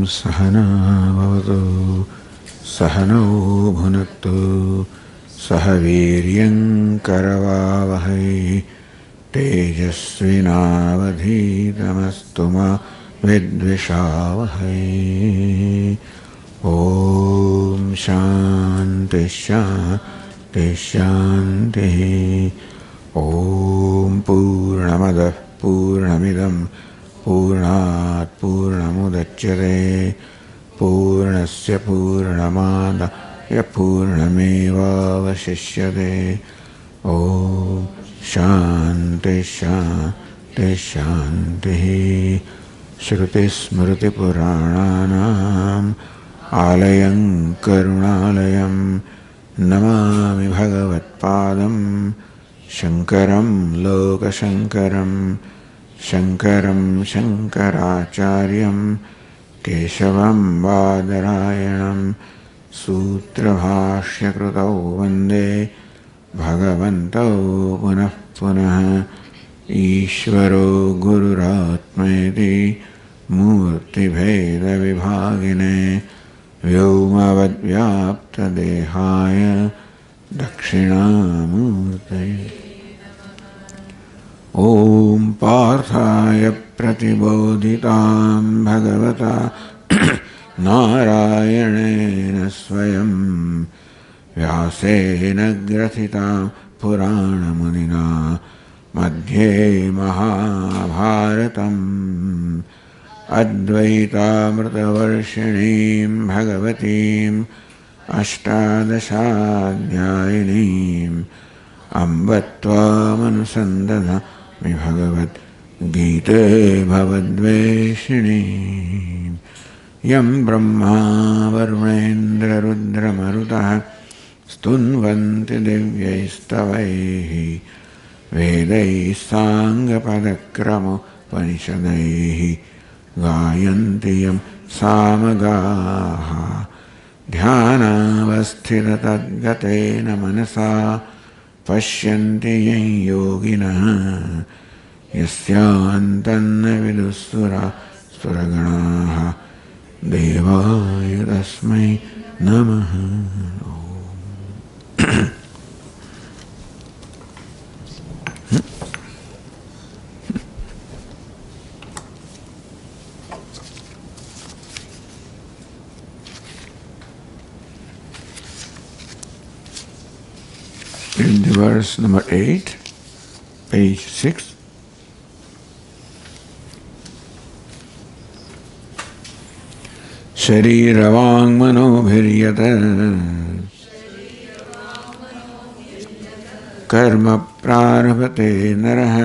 सहना भवतु सहनौ भुनक्तु सह वीर्यं करवावहै तेजस्विनावधीतमस्तु मा विद्विषावहै। ॐ शान्ति शान्ति शान्तिः। ॐ पूर्णमदः पूर्णमिदं पूर्णात् पूर्णमुदच्यते पूर्णस्य पूर्णमादाय पूर्णमेवावशिष्यते। ॐ शान्ति शान्ति शान्तिः। श्रुतिस्मृतिपुराणानाम् आलयं करुणालयं नमामि भगवत्पादं शङ्करं लोकशङ्करं शङ्करं शङ्कराचार्यं केशवं बादरायणं सूत्रभाष्यकृतौ वन्दे भगवन्तौ पुनः पुनः। ईश्वरो गुरुरात्मेति मूर्तिभेदविभागिने व्योमवद्व्याप्तदेहाय दक्षिणामूर्तये। ॐ पार्थाय प्रतिबोधितां भगवता नारायणेन स्वयं व्यासेन ग्रथितां पुराणमुनिना मध्ये महाभारतम् अद्वैतामृतवर्षिणीं भगवतीम् अष्टादशाध्यायिनीम् अम्ब त्वामनुसन्दधामि भगवद्गीते भवद्वेषिणीम्। यं ब्रह्मा वरुणेन्द्ररुद्रमरुतः स्तुन्वन्ति दिव्यैस्तवैः वेदैः साङ्गपदक्रमोपनिषदैः गायन्ति यं सामगाः। ध्यानावस्थिततद्गतेन मनसा पश्यन्ति यं योगिनः यस्यान्तन्न विदुःसुरगणाः देवाय तस्मै नमः। In the verse number 8, page 6. शरीरवाङ्मनोभिर्यत् कर्म प्रारभते नरः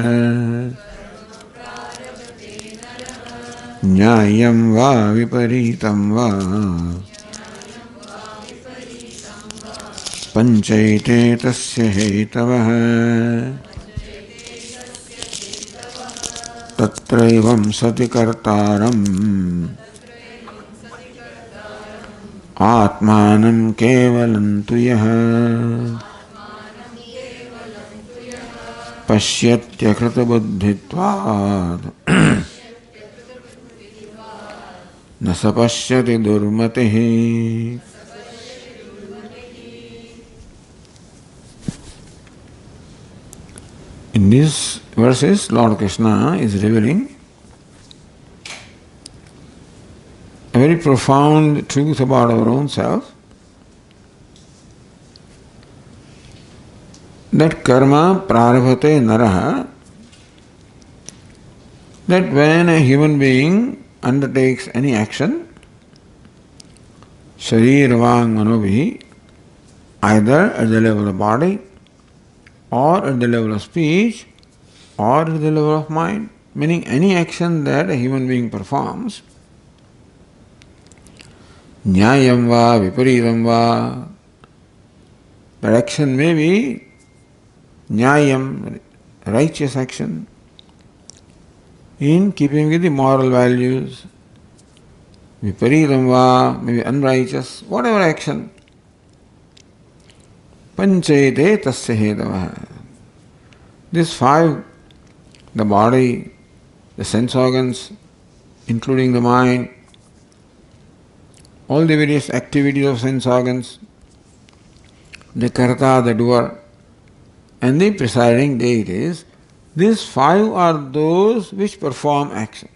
न्यायं वा विपरीतं वा पञ्चैते तस्य हेतवः तत्रैवं सति कर्तारम् आत्मानं केवलं तु यः पश्यत्यकृतबुद्धित्वात् न स पश्यति दुर्मतिः। In these verses, Lord Krishna is revealing a very profound truth about our own self, that karma prarabhate naraha, that when a human being undertakes any action, sharir vang manobhi, either at the level of body, or at the level of speech, or at the level of mind, meaning any action that a human being performs, nyayam va, viparidam va, that action may be nyayam, righteous action, in keeping with the moral values, viparidam va, maybe unrighteous, whatever action. Panchayate tasya hedavah. These five, the body, the sense organs, including the mind, all the various activities of sense organs, the karta, the doer, and the presiding deities. These five are those which perform action.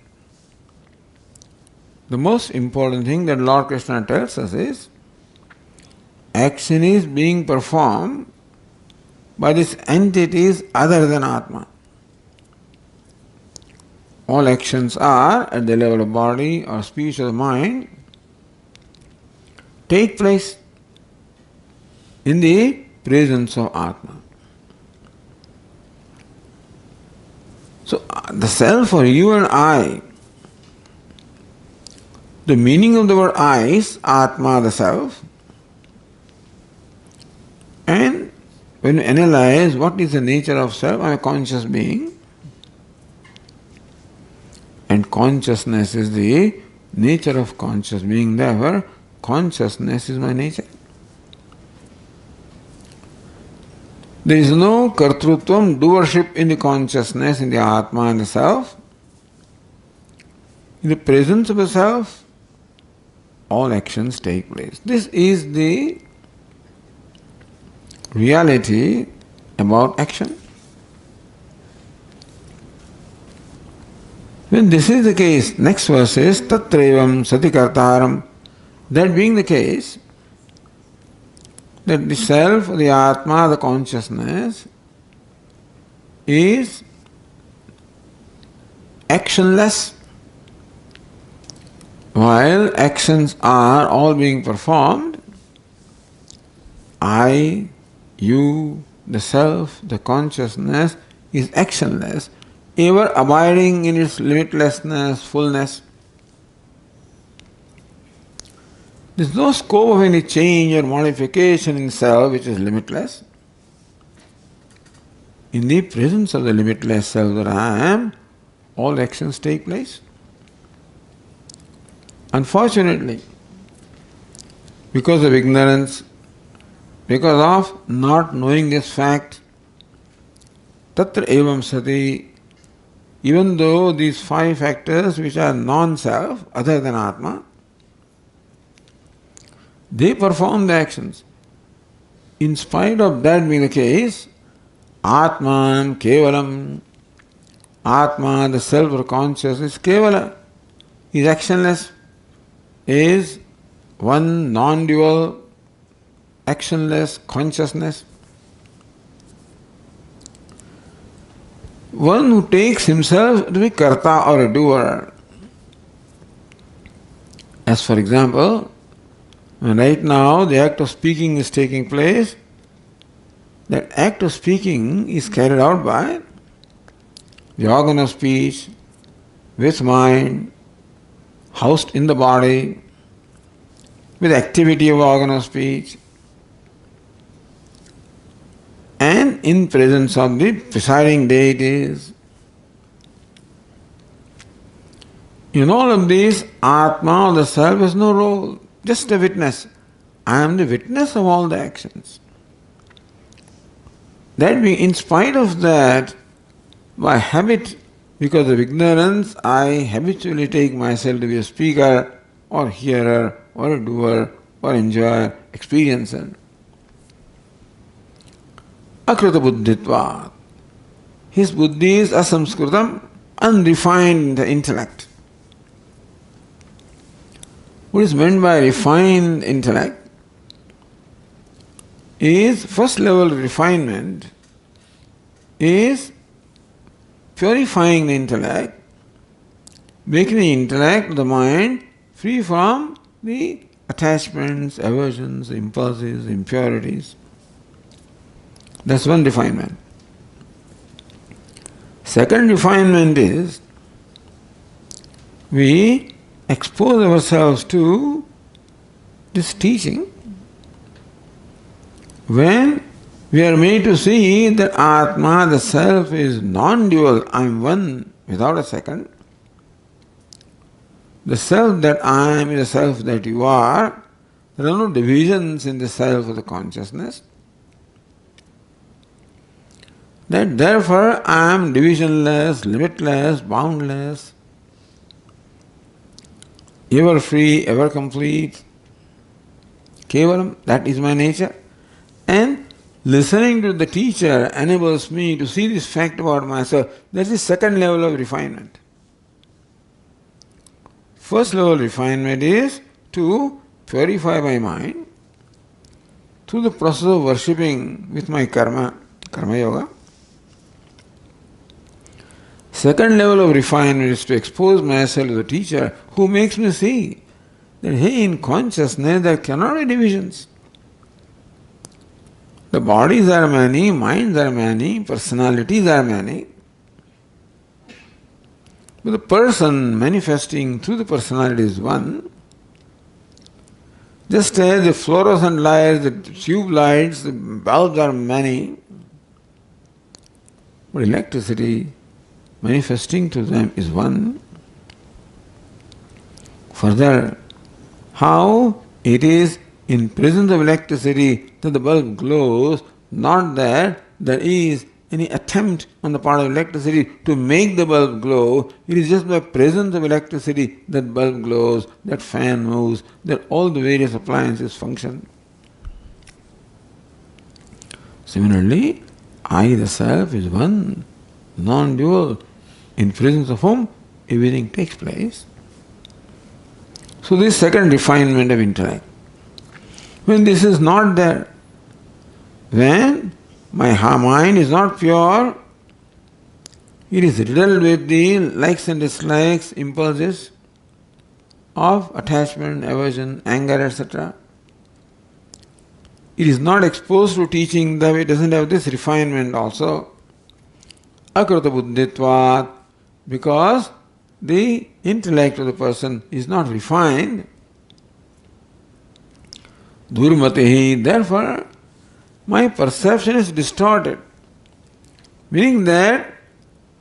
The most important thing that Lord Krishna tells us is action is being performed by these entities other than Atma. All actions are at the level of body or speech or mind take place in the presence of Atma. So the self or you and I, the meaning of the word I is Atma, the self. And when you analyze what is the nature of self, I am a conscious being. And consciousness is the nature of conscious being. Therefore, consciousness is my nature. There is no kartrutvam, doership in the consciousness, in the Atma and the self. In the presence of the self, all actions take place. This is the reality about action. When this is the case, next verse is Tatrevam Sati Kartaram. That being the case, that the self, the Atma, the consciousness is actionless, while actions are all being performed. I, you, the self, the consciousness is actionless, ever abiding in its limitlessness, fullness. There is no scope of any change or modification in self which is limitless. In the presence of the limitless self that I am, all actions take place. Unfortunately, because of ignorance, because of not knowing this fact, tatra evam sati, even though these five factors which are non-self, other than Atma, they perform the actions. In spite of that being the case, Atman Kevalam, Atma, the self or conscious, is Kevala, is actionless, is one non-dual, actionless consciousness. One who takes himself to be karta or a doer. As for example, right now the act of speaking is taking place. That act of speaking is carried out by the organ of speech, with mind, housed in the body, with activity of organ of speech, and in presence of the presiding deities. In all of these, Atma, the self, has no role, just a witness. I am the witness of all the actions. That being, in spite of that, by habit, because of ignorance, I habitually take myself to be a speaker or hearer or a doer or enjoyer, experiencer. Akrita buddhitva. His buddhi is asamskritam, unrefined in the intellect. What is meant by refined intellect is, first level refinement is purifying the intellect, making the intellect, the mind, free from the attachments, aversions, impulses, impurities. That's one refinement. Second refinement is we expose ourselves to this teaching when we are made to see that Atma, the self, is non-dual. I am one without a second. The self that I am is the self that you are. There are no divisions in the self of the consciousness. That therefore I am divisionless, limitless, boundless, ever free, ever complete, Kevalam, that is my nature. And listening to the teacher enables me to see this fact about myself. That's the second level of refinement. First level of refinement is to purify my mind through the process of worshipping with my karma yoga. Second level of refinement is to expose myself to the teacher who makes me see that, hey, in consciousness there cannot be divisions. The bodies are many, minds are many, personalities are many. But the person manifesting through the personality is one. Just as the fluorescent lights, the tube lights, the bulbs are many, but electricity manifesting to them is one. Further, how it is in presence of electricity that the bulb glows, not that there is any attempt on the part of electricity to make the bulb glow. It is just by presence of electricity that bulb glows, that fan moves, that all the various appliances function. Similarly, I, the self, is one, non-dual, in presence of whom everything takes place. So this second refinement of intellect. When this is not there, when my mind is not pure, it is riddled with the likes and dislikes, impulses of attachment, aversion, anger, etc. It is not exposed to teaching, that it doesn't have this refinement also. Akrita buddhitvat, because the intellect of the person is not refined. Durmatihi, therefore, my perception is distorted. Meaning that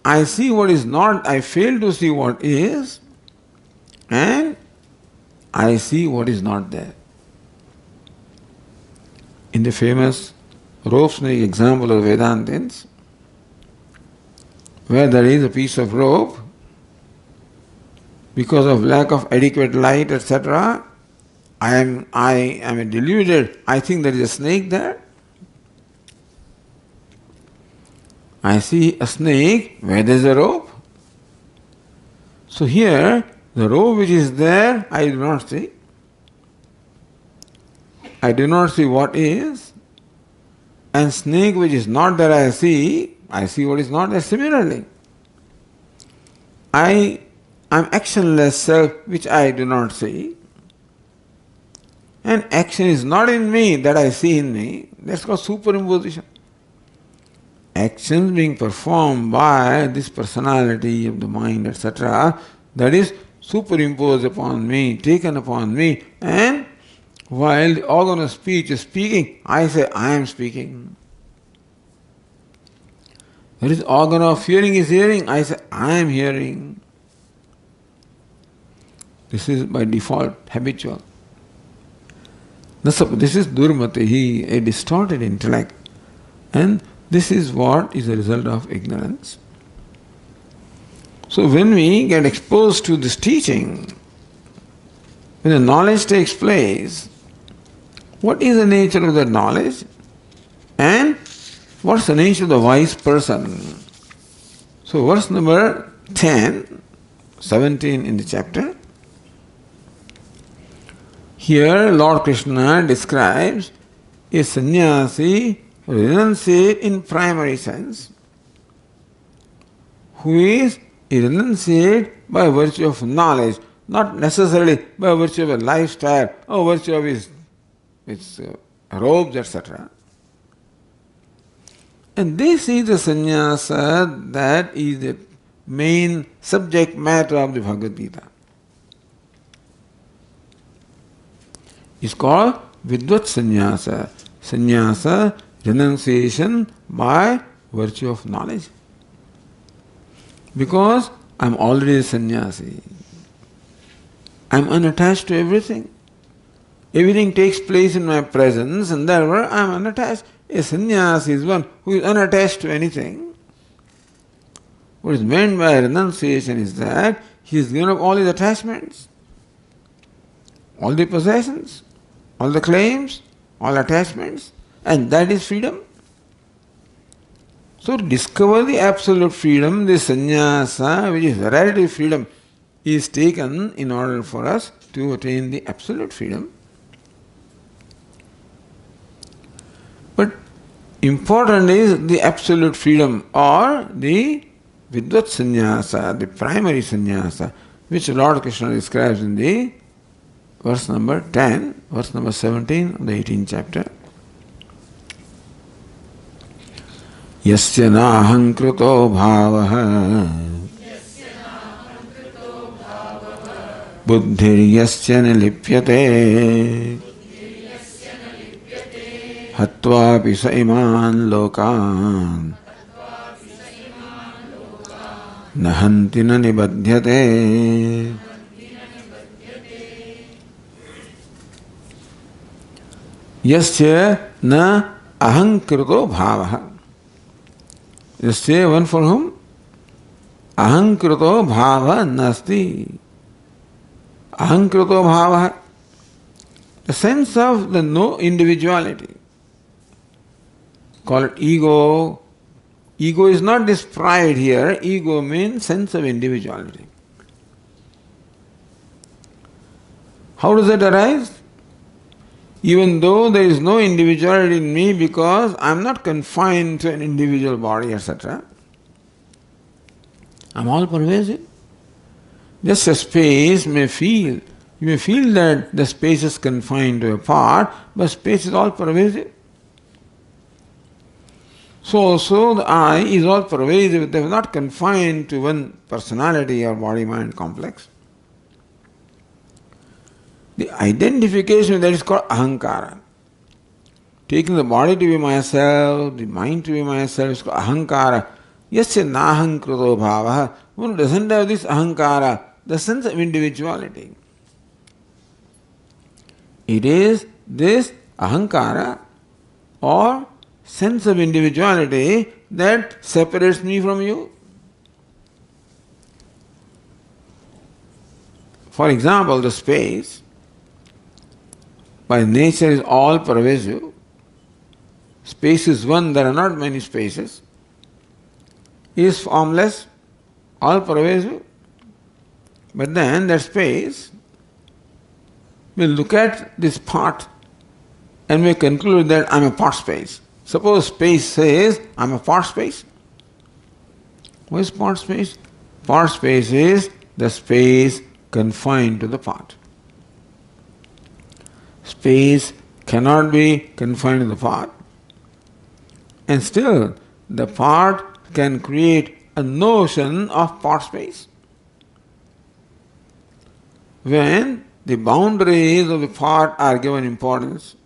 I see what is not, I fail to see what is, and I see what is not there. In the famous rope snake example of Vedantins, where there is a piece of rope, because of lack of adequate light, etc., I am deluded. I think there is a snake there. I see a snake where there is a rope. So here, the rope which is there, I do not see. I do not see what is. And snake which is not there, I see what is not there. Similarly, I am actionless self which I do not see. And action is not in me that I see in me. That's called superimposition. Actions being performed by this personality of the mind, etc., that is superimposed upon me, taken upon me, and while the organ of speech is speaking, I say, I am speaking. There is organ of hearing is hearing, I say, I am hearing. This is by default habitual. This is durmatihi, a distorted intellect, and this is what is the result of ignorance. So when we get exposed to this teaching, when the knowledge takes place, what is the nature of that knowledge? And what's the nature of the wise person? So verse number 10, 17 in the chapter. Here Lord Krishna describes a sannyasi, renunciate in primary sense, who is a renunciate by virtue of knowledge, not necessarily by virtue of a lifestyle or virtue of his robes, etc. And this is the sannyasa that is the main subject matter of the Bhagavad Gita. It's called Vidvat sannyasa. Sannyasa, renunciation by virtue of knowledge. Because I am already a sannyasi. I am unattached to everything. Everything takes place in my presence, and therefore I am unattached. A sannyasi is one who is unattached to anything. What is meant by renunciation is that he has given up all his attachments, all the possessions, all the claims, all attachments, and that is freedom. So to discover the absolute freedom, the sannyasa, which is relative freedom, is taken in order for us to attain the absolute freedom. But important is the absolute freedom or the Vidvat sannyasa, the primary sannyasa, which Lord Krishna describes in the verse number 10, verse number 17 of the 18th chapter. Yasya nahankruto bhavaha buddhir yasya nilipyate hatvapi sa iman lokan nahanti na nibadhyate. Yasya na ahankrito bhavaha. Yasya, one for whom ahankrito bhava nasti. Ahankrito bhava, the sense of the no individuality. Call it ego. Ego is not this pride here. Ego means sense of individuality. How does that arise? Even though there is no individuality in me because I am not confined to an individual body, etc. I am all pervasive. Just a space may feel, you may feel that the space is confined to a part, but space is all pervasive. So also the I is all pervasive, they are not confined to one personality or body-mind complex. The identification that is called ahankara. Taking the body to be myself, the mind to be myself is called ahankara. Yasya nahankruto bhavaha. One who doesn't have this ahankara, the sense of individuality. It is this ahankara or sense of individuality that separates me from you. For example, the space, by nature is all pervasive. Space is one, there are not many spaces. It is formless, all pervasive. But then that space, we look at this part and we conclude that I am a part space. Suppose space says I am a part space. What is part space? Part space is the space confined to the part. Space cannot be confined to the part, and still the part can create a notion of part space. When the boundaries of the part are given importance,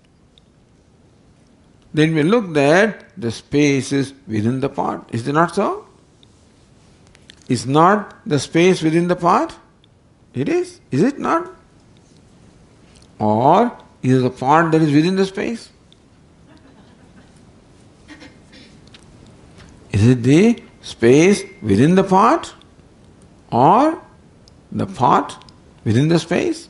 then we look that the space is within the part. Is it not so? Is not the space within the part? It is. Is it not? Or is the part that is within the space? Is it the space within the part or the part within the space?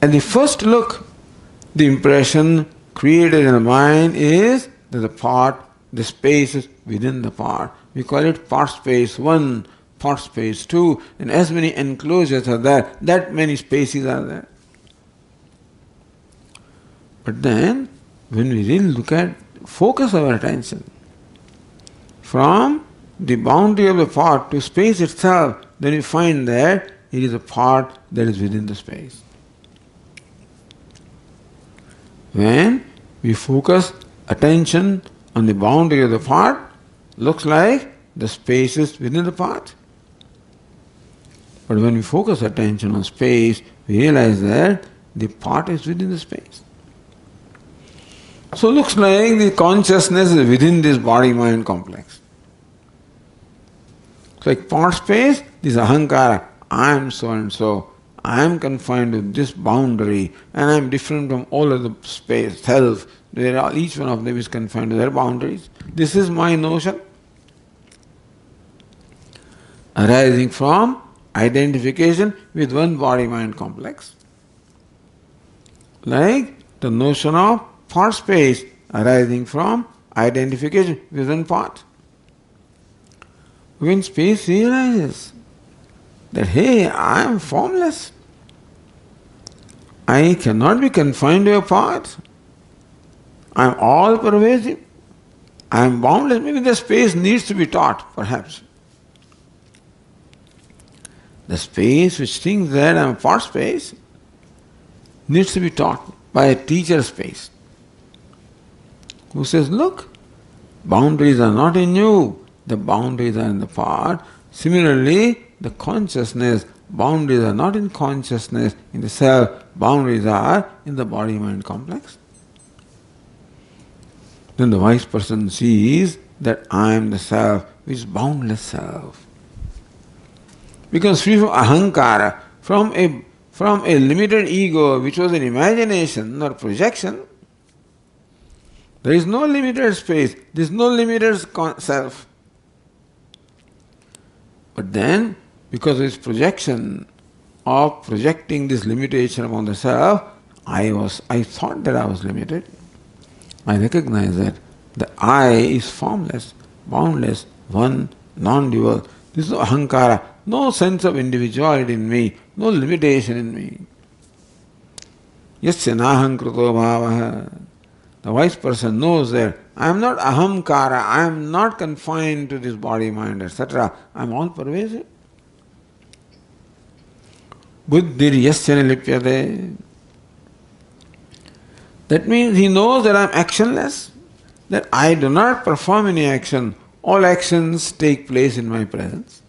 At the first look, the impression created in the mind is that the part, the space is within the part. We call it part space 1, part space 2, and as many enclosures are there, that many spaces are there. But then, when we really look at, focus our attention from the boundary of the part to space itself, then we find that it is a part that is within the space. When we focus attention on the boundary of the part, looks like the space is within the part. But when we focus attention on space, we realize that the part is within the space. So it looks like the consciousness is within this body-mind complex. It's like part space, this ahankara, I am so and so, I am confined to this boundary and I am different from all of the space, self. Each one of them is confined to their boundaries. This is my notion, arising from identification with one body-mind complex. like the notion of thought space arising from identification with one part. When space realizes that, hey, I am formless, I cannot be confined to a part, I am all pervasive, I am boundless. Maybe the space needs to be taught, perhaps. The space which thinks that I am part space needs to be taught by a teacher space who says, look, boundaries are not in you, the boundaries are in the part. Similarly, the consciousness, boundaries are not in consciousness, in the self, boundaries are in the body-mind complex. Then the wise person sees that I am the self, which is boundless self. Becomes free from ahankara, from a limited ego which was an imagination or projection. There is no limited space, there is no limited self. But then, because of this projection of projecting this limitation upon the self, I thought that I was limited. I recognize that the I is formless, boundless, one, non-dual. There is no ahankara, no sense of individuality in me, no limitation in me. Yasya nahankruto bhavaha. The wise person knows that I am not ahamkara, I am not confined to this body, mind, etc. I am all pervasive. Buddhir yasya nilipyate. That means he knows that I am actionless, that I do not perform any action. All actions take place in my presence.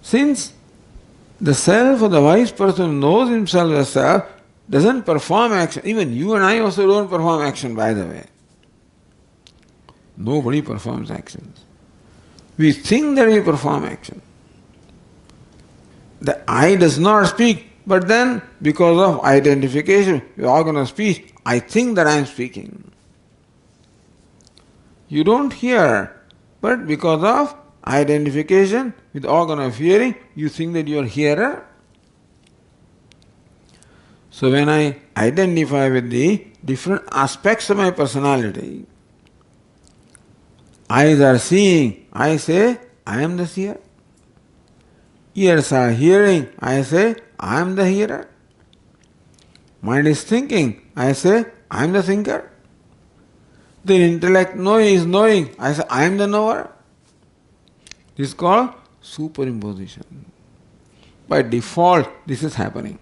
Since the self of the wise person knows himself as self, doesn't perform action. Even you and I also don't perform action, by the way. Nobody performs actions. We think that we perform action. The I does not speak, but then because of identification with organ of speech, I think that I am speaking. You don't hear, but because of identification with organ of hearing, you think that you are hearer. So when I identify with the different aspects of my personality, eyes are seeing, I say, I am the seer. Ears are hearing, I say, I am the hearer. Mind is thinking, I say, I am the thinker. The intellect is knowing, I say, I am the knower. This is called superimposition. By default, this is happening.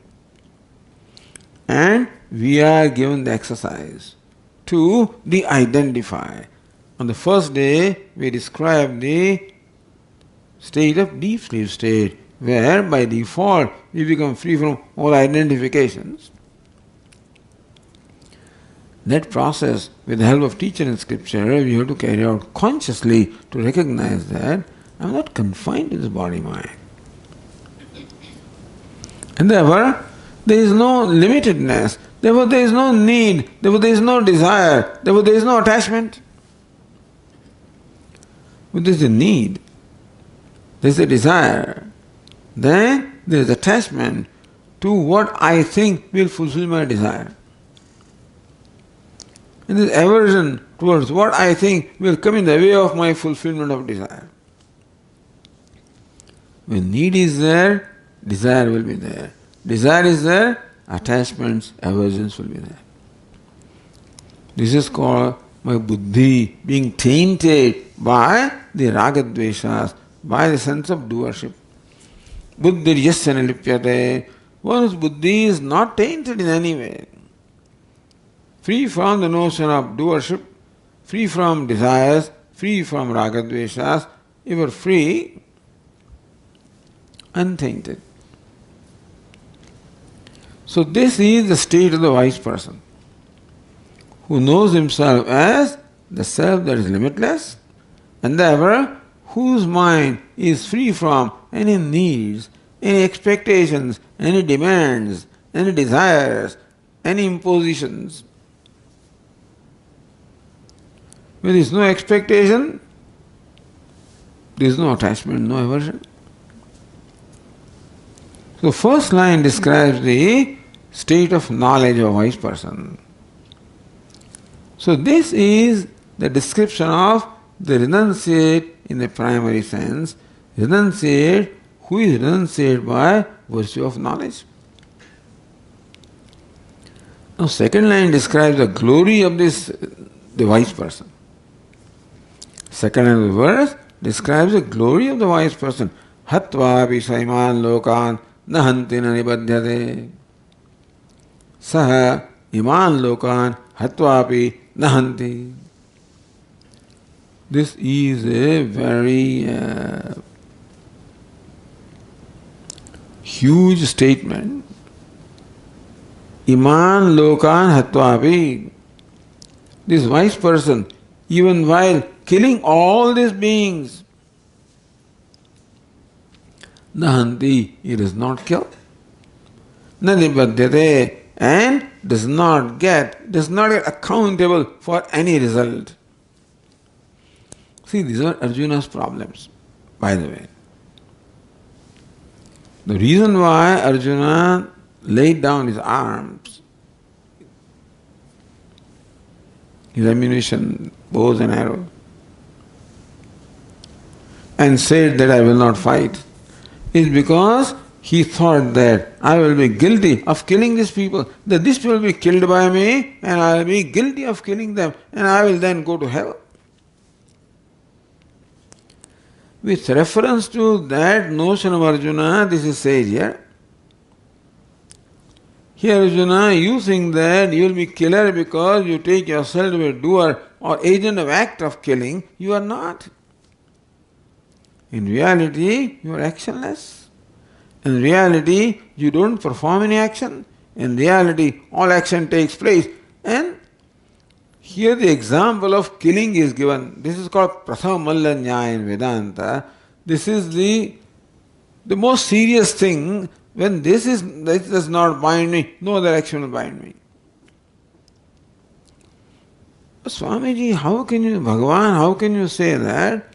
And we are given the exercise to de-identify. On the first day, we described the state of deep sleep state, where by default we become free from all identifications. That process, with the help of teacher and scripture, we have to carry out consciously to recognize that I am not confined to this body-mind. And therefore, there is no limitedness, therefore there is no need, therefore there is no desire, therefore there is no attachment. But there is a need, there is a desire, then there is attachment to what I think will fulfill my desire. And there is aversion towards what I think will come in the way of my fulfillment of desire. When need is there, desire will be there. Desire is there, attachments, aversions will be there. This is called my buddhi being tainted by the ragadveshas, by the sense of doership. Buddhir yasya nilipyate. One's buddhi is not tainted in any way. Free from the notion of doership, free from desires, free from ragadveshas, ever free, untainted. So this is the state of the wise person, who knows himself as the self that is limitless, and therefore whose mind is free from any needs, any expectations, any demands, any desires, any impositions. When there is no expectation, there is no attachment, no aversion. So first line describes the state of knowledge of a wise person. So this is the description of the renunciate in the primary sense, renunciate who is renunciate by virtue of knowledge. Now second line describes the glory of the wise person. Second line of the verse describes the glory of the wise person. Hatva saiman lokan nahanti na nibadhyate. Saha iman lokan hatvapi nahanti. This is a very huge statement. Iman lokan hatvapi. This wise person, even while killing all these beings, nahanti, he does not kill. Nanibadyate, and does not get accountable for any result. See, these are Arjuna's problems, by the way. The reason why Arjuna laid down his arms, his ammunition, bows and arrows, and said that I will not fight, is because he thought that I will be guilty of killing these people, that these people will be killed by me and I will be guilty of killing them and I will then go to hell. With reference to that notion of Arjuna, this is said here. Here Arjuna, you think that you will be killer because you take yourself to be a doer or agent of act of killing. You are not. In reality, you are actionless. In reality, you don't perform any action. In reality, all action takes place. And here the example of killing is given. This is called Prathama Malla Nyaya in Vedanta. This is the most serious thing. When this does not bind me, no other action will bind me. Swamiji, Bhagavan, how can you say that?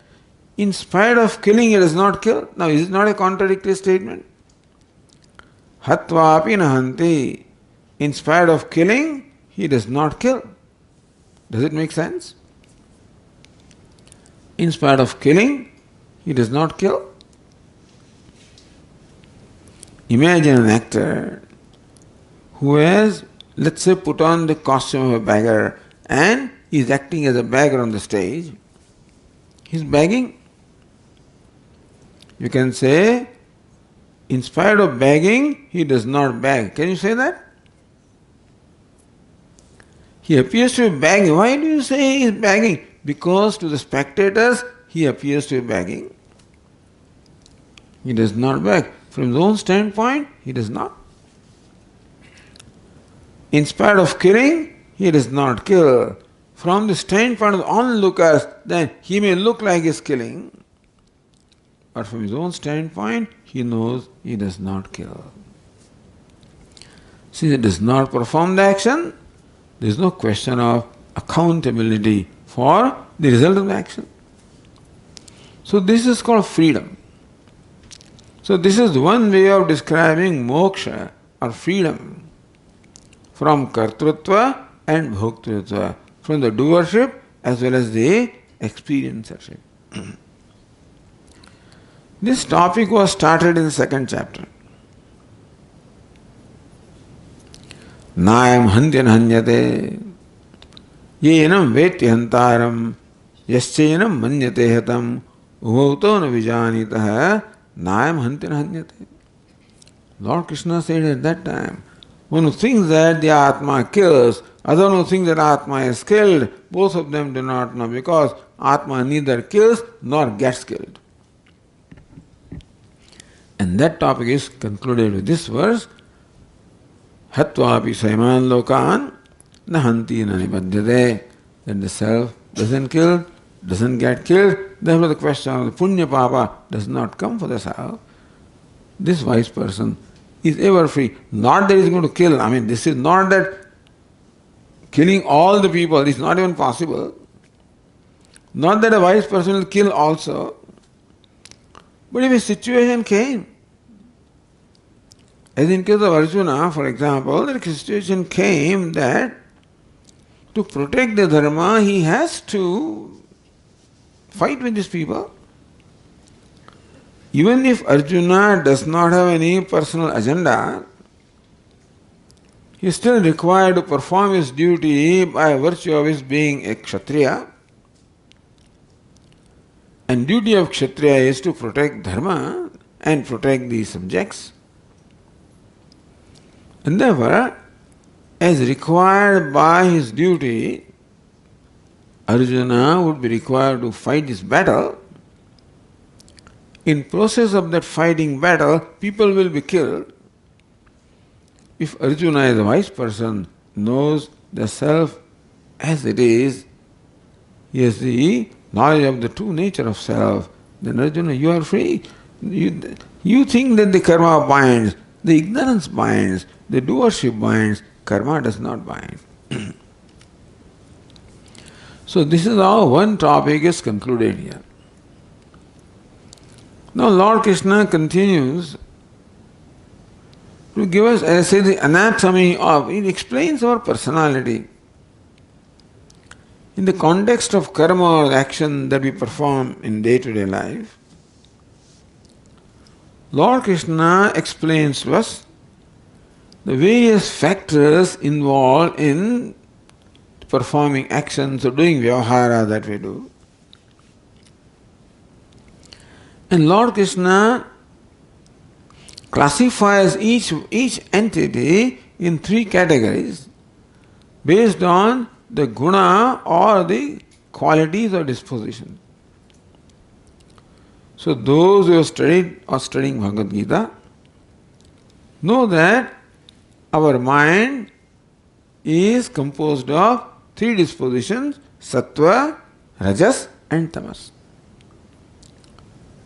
In spite of killing, he does not kill. Now, is it not a contradictory statement? Hatvapi nahanti. In spite of killing, he does not kill. Does it make sense? In spite of killing, he does not kill. Imagine an actor who has, let's say, put on the costume of a beggar and is acting as a beggar on the stage. He's begging. You can say, in spite of begging, he does not beg. Can you say that? He appears to be begging. Why do you say he is begging? Because to the spectators, he appears to be begging. He does not beg. From his own standpoint, he does not. In spite of killing, he does not kill. From the standpoint of the onlookers, then he may look like he is killing. But from his own standpoint, he knows he does not kill. Since he does not perform the action, there is no question of accountability for the result of the action. So this is called freedom. So this is one way of describing moksha or freedom from kartrutva and bhoktrutva, from the doership as well as the experiencership. This topic was started in the second chapter. Nayam hantyan hanyate yenam veti hantaram yaschenam manyate hatam uvauto na vijanitaha nayam hantyan hanyate. Lord Krishna said at that time, one who thinks that the Atma kills, other who thinks that Atma is killed, both of them do not know because Atma neither kills nor gets killed. And that topic is concluded with this verse, Hatvapi saiman lokan nahanti na nibadhyate. That the self doesn't kill, doesn't get killed. Therefore the question of the punya papa does not come for the self. This wise person is ever free. Not that he is going to kill. I mean, this is not that killing all the people is not even possible. Not that a wise person will kill also. But if a situation came As in case of Arjuna, for example, the situation came that to protect the dharma, he has to fight with these people. Even if Arjuna does not have any personal agenda, he is still required to perform his duty by virtue of his being a Kshatriya. And duty of Kshatriya is to protect dharma and protect the subjects. And therefore, as required by his duty, Arjuna would be required to fight this battle. In process of that fighting battle, people will be killed. If Arjuna is a wise person, knows the self as it is, he has the knowledge of the true nature of self, then Arjuna, you are free. You think that the karma binds, the ignorance binds, the doership binds, karma does not bind. So this is how one topic is concluded here. Now Lord Krishna continues to give us, as I say, the anatomy of, it explains our personality. In the context of karma or action that we perform in day-to-day life, Lord Krishna explains to us the various factors involved in performing actions or doing vyavahara that we do. And Lord Krishna classifies each entity in three categories based on the guna or the qualities or disposition. So those who have studied or studying Bhagavad Gita know that our mind is composed of three dispositions: sattva, rajas and tamas.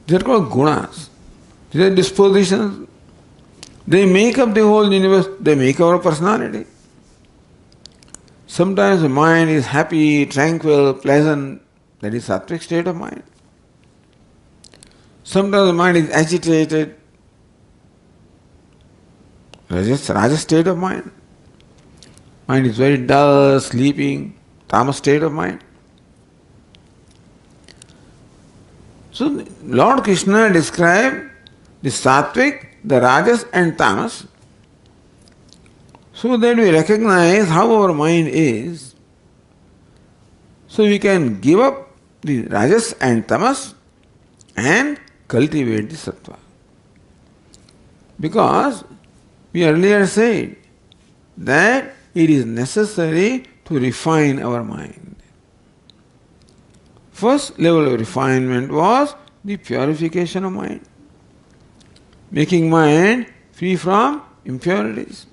They are called gunas. These are dispositions. They make up the whole universe. They make our personality. Sometimes the mind is happy, tranquil, pleasant. That is sattvic state of mind. Sometimes the mind is agitated. Rajas state of mind. Mind is very dull, sleeping. Tamas state of mind. So Lord Krishna described the sattvic, the rajas and tamas so that we recognize how our mind is. So we can give up the rajas and tamas and cultivate the sattva. Because we earlier said that it is necessary to refine our mind. First level of refinement was the purification of mind, making mind free from impurities.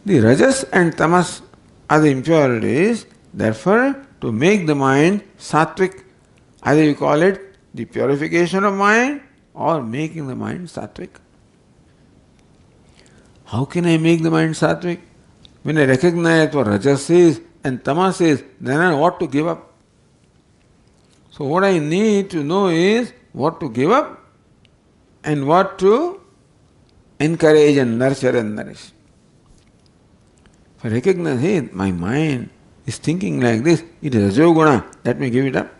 The rajas and tamas are the impurities, therefore to make the mind sattvic, either you call it the purification of mind or making the mind sattvic. How can I make the mind sattvic? When I recognize what rajas is and tamas is, then I know what to give up. So what I need to know is what to give up and what to encourage and nurture and nourish. If I recognize, hey, my mind is thinking like this, it is rajoguna, let me give it up.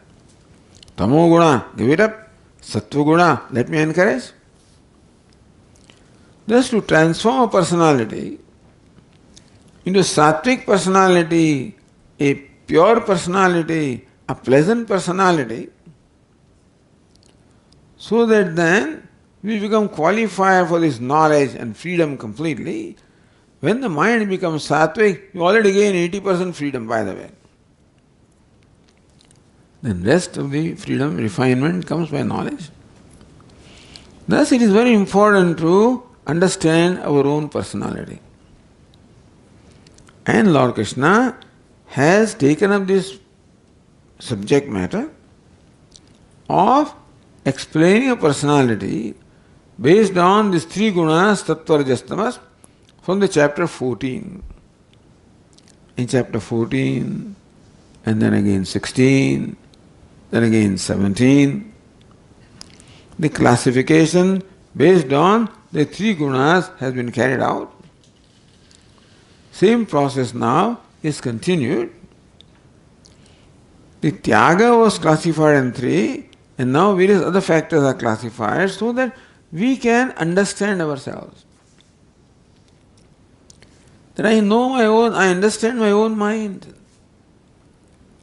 Tamoguna, give it up. Sattvaguna, let me encourage. Thus to transform a personality into a sattvic personality, a pure personality, a pleasant personality, so that then we become qualified for this knowledge and freedom completely. When the mind becomes sattvic, you already gain 80% freedom, by the way. Then rest of the freedom, refinement comes by knowledge. Thus it is very important to understand our own personality. And Lord Krishna has taken up this subject matter of explaining a personality based on these three gunas, sattva, rajas, tamas, from the chapter 14. In chapter 14, and then again 16, then again 17, the classification based on the three gunas has been carried out. Same process now is continued. The tyaga was classified in three, and now various other factors are classified so that we can understand ourselves. That I understand my own mind.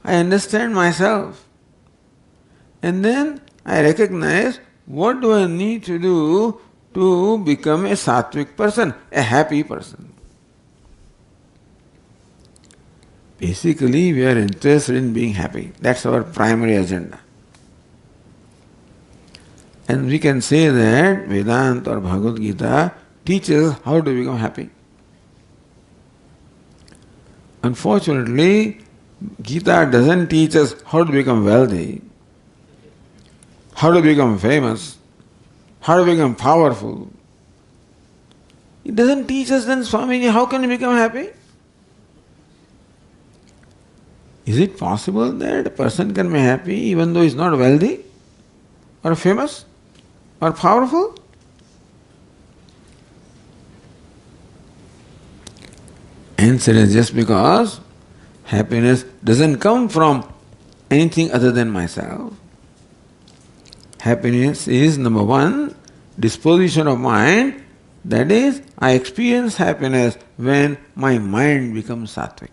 I understand myself. And then I recognize what do I need to do to become a sattvic person, a happy person. Basically, we are interested in being happy. That's our primary agenda. And we can say that Vedanta or Bhagavad Gita teaches how to become happy. Unfortunately, Gita doesn't teach us how to become wealthy, how to become famous, how to become powerful. It doesn't teach us then, Swamiji, how can we become happy? Is it possible that a person can be happy even though he is not wealthy or famous or powerful? Answer is just because happiness doesn't come from anything other than myself. Happiness is, number one, disposition of mind. That is, I experience happiness when my mind becomes sattvic.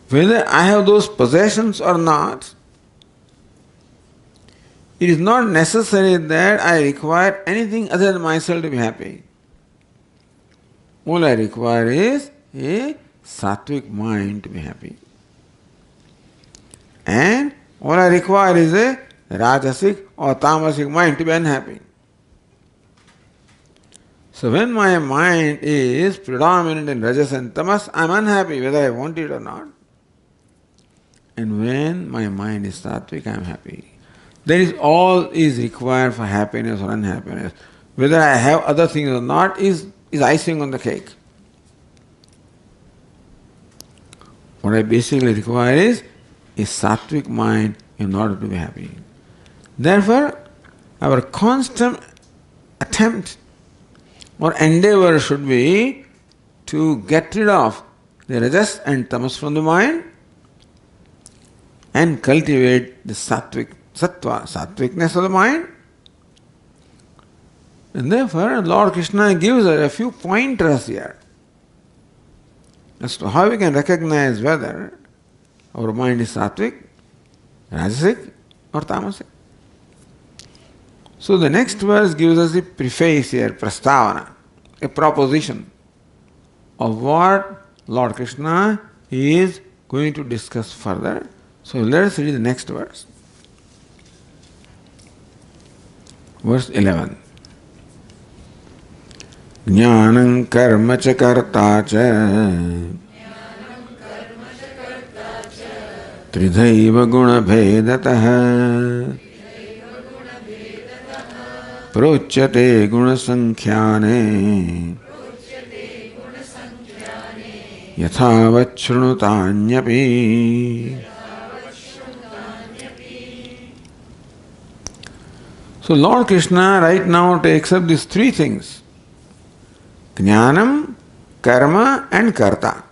Whether I have those possessions or not, it is not necessary that I require anything other than myself to be happy. All I require is a sattvic mind to be happy. And all I require is a rajasic or tamasic mind to be unhappy. So when my mind is predominant in rajas and tamas, I am unhappy whether I want it or not. And when my mind is sattvic, I am happy. That is all is required for happiness or unhappiness. Whether I have other things or not is icing on the cake. What I basically require is a sattvic mind in order to be happy. Therefore, our constant attempt or endeavor should be to get rid of the rajas and tamas from the mind and cultivate the sattvicness of the mind. And therefore, Lord Krishna gives us a few pointers here as to how we can recognize whether our mind is sattvic, rajasic or tamasic. So the next verse gives us a preface here, prastavana, a proposition of what Lord Krishna is going to discuss further. So let us read the next verse. Verse 11. Jnanam karma cha karta cha tridhaiva guna bhedatah prochyate guna sankhyane yathavat shrunutanyapi. So Lord Krishna right now takes up these three things: Jnanam, Karma and Karta.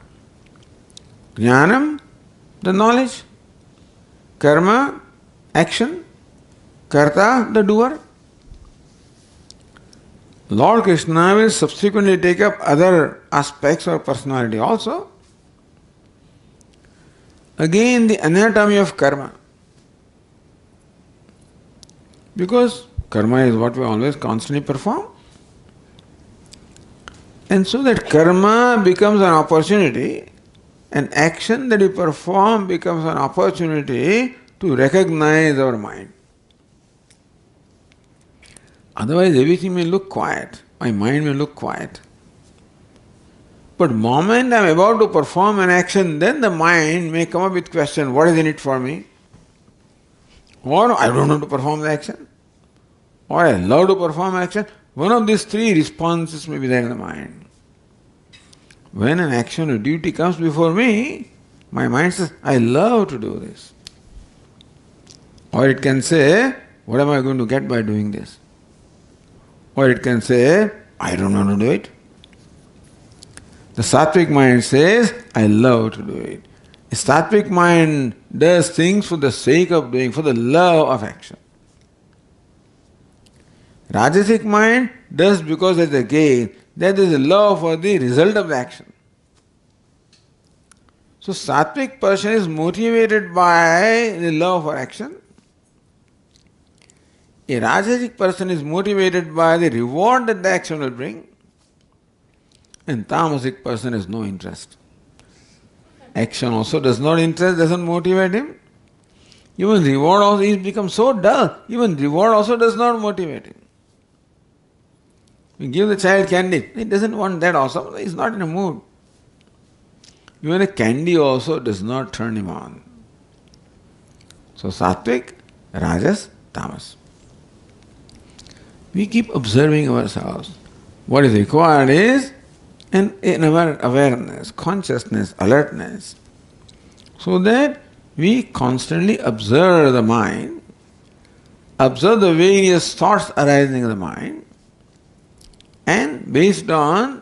Jnanam, the knowledge. Karma, action. Karta, the doer. Lord Krishna will subsequently take up other aspects of personality also. Again, the anatomy of karma. Because karma is what we always constantly perform. And so that karma becomes an opportunity, an action that we perform becomes an opportunity to recognize our mind. Otherwise everything may look quiet, my mind may look quiet. But moment I am about to perform an action, then the mind may come up with question, what is in it for me? Or I don't want to perform the action. Or I love to perform action. One of these three responses may be there in the mind. When an action or duty comes before me, my mind says, I love to do this. Or it can say, what am I going to get by doing this? Or it can say, I don't want to do it. The sattvic mind says, I love to do it. The sattvic mind does things for the sake of doing, for the love of action. Rajasic mind does because there's a gain, there is a love for the result of the action. So sattvic person is motivated by the love for action. A Rajasic person is motivated by the reward that the action will bring. And Tamasic person has no interest. Action also does not interest, doesn't motivate him. Even reward also, he becomes so dull. Even reward also does not motivate him. We give the child candy, he doesn't want that also, he's not in a mood. Even a candy also does not turn him on. So Sattvic, Rajas, Tamas. We keep observing ourselves. What is required is an awareness, consciousness, alertness, so that we constantly observe the mind, observe the various thoughts arising in the mind, and based on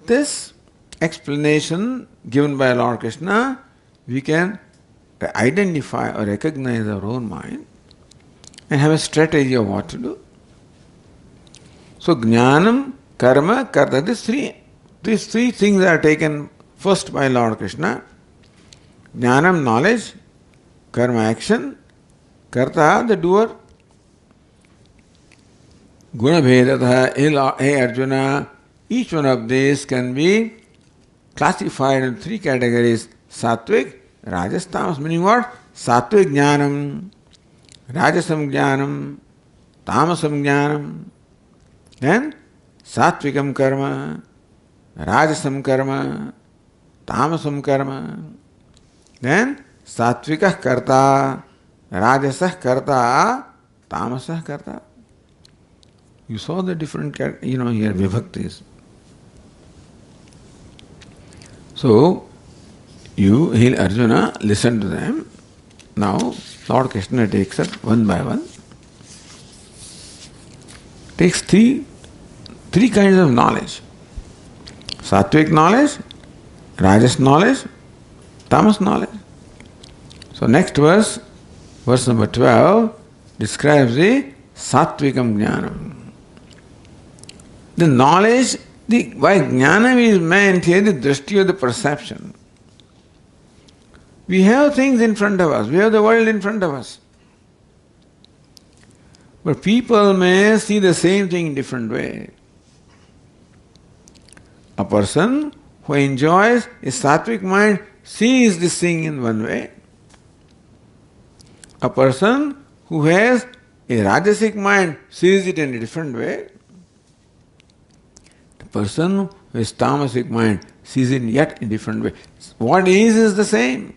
this explanation given by Lord Krishna, we can identify or recognize our own mind and have a strategy of what to do. So Jnanam, Karma, Karta, these three things are taken first by Lord Krishna. Jnanam, knowledge, Karma, action, Karta, the doer. Guna Bhedatha, hey Arjuna, each one of these can be classified in three categories: Sattvic, Rajas, Tamas. Meaning what? Sattvic Jnanam, Rajasam Jnanam, Tamasam Jnanam, then Satvikam Karma, Rajasam Karma, Tamasam Karma, then Satvikah Karta, Rajasah Karta, Tamasah Karta. You saw the different, here vibhaktis. So, Arjuna, listen to them. Now, Lord Krishna takes it one by one. Takes three kinds of knowledge. Sattvic knowledge, Rajas knowledge, Tamas knowledge. So next verse number 12, describes the Sattvikam Jnanam. The knowledge, by Jnanam is meant here the drishti of the perception. We have things in front of us, we have the world in front of us. But people may see the same thing in different way. A person who enjoys a sattvic mind sees this thing in one way. A person who has a rajasic mind sees it in a different way. The person who has tamasic mind sees it yet in a different way. What is the same.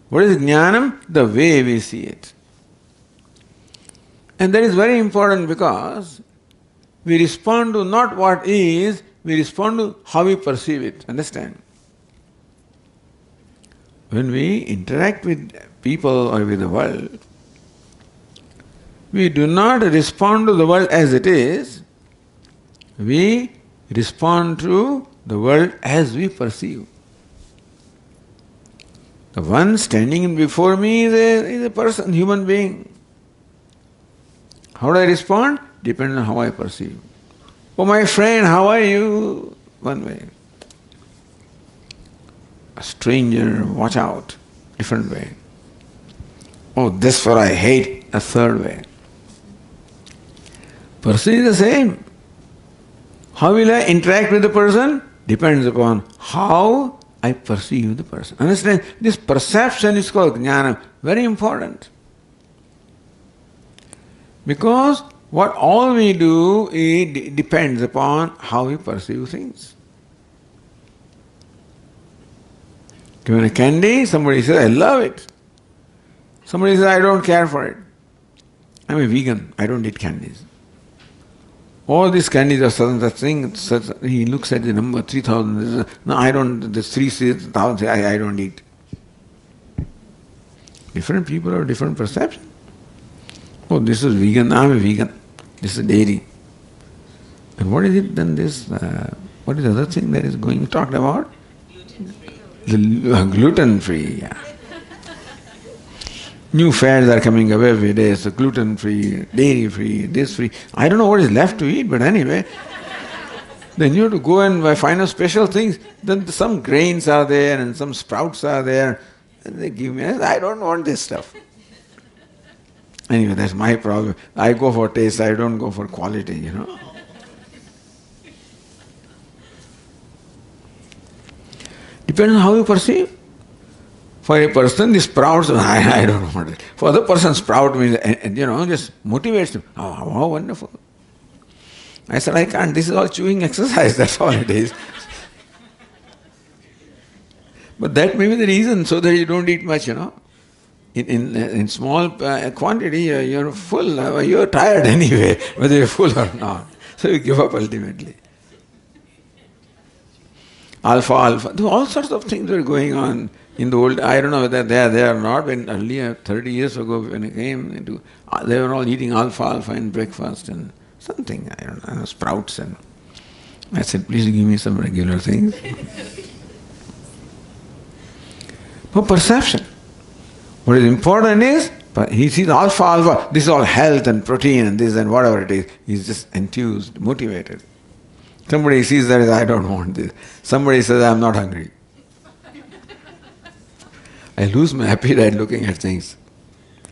What is jnanam? The way we see it. And that is very important because we respond to not what is, we respond to how we perceive it. Understand? When we interact with people or with the world, we do not respond to the world as it is, we respond to the world as we perceive. The one standing before me is a person, human being. How do I respond? Depends on how I perceive. Oh, my friend, how are you? One way. A stranger, watch out. Different way. Oh, this fellow I hate. A third way. Person is the same. How will I interact with the person? Depends upon how I perceive the person. Understand? This perception is called jnana. Very important. Because what all we do depends upon how we perceive things. Given a candy, somebody says, I love it. Somebody says, I don't care for it. I'm a vegan, I don't eat candies. All these candies are such thing, he looks at the number 3,000, no, I don't, this 3,000, I don't eat. Different people have different perception. Oh, this is vegan. I'm a vegan. This is dairy. And what is it then this, what is the other thing that is going talked about? Gluten-free, yeah. New fads are coming up every day, so gluten-free, dairy-free, this free. I don't know what is left to eat, but anyway. Then you have to go and find out special things. Then some grains are there and some sprouts are there. And they give me, I don't want this stuff. Anyway, that's my problem. I go for taste, I don't go for quality, you know. Depends on how you perceive. For a person, the sprouts, I don't want it. For other person, sprout means, just motivates them. Oh, how wonderful. I said, I can't. This is all chewing exercise. That's all it is. But that may be the reason, so that you don't eat much, you know. In small quantity, you're full. You're tired anyway, whether you're full or not. So you give up ultimately. Alpha. All sorts of things were going on in the old. I don't know whether they are there or not. When earlier, 30 years ago, when I came into, they were all eating alpha in breakfast and something, I don't know, sprouts. And I said, please give me some regular things. For perception. What is important is, he sees alpha, this is all health and protein and this and whatever it is. He's just enthused, motivated. Somebody sees that, I don't want this. Somebody says, I'm not hungry. I lose my appetite looking at things.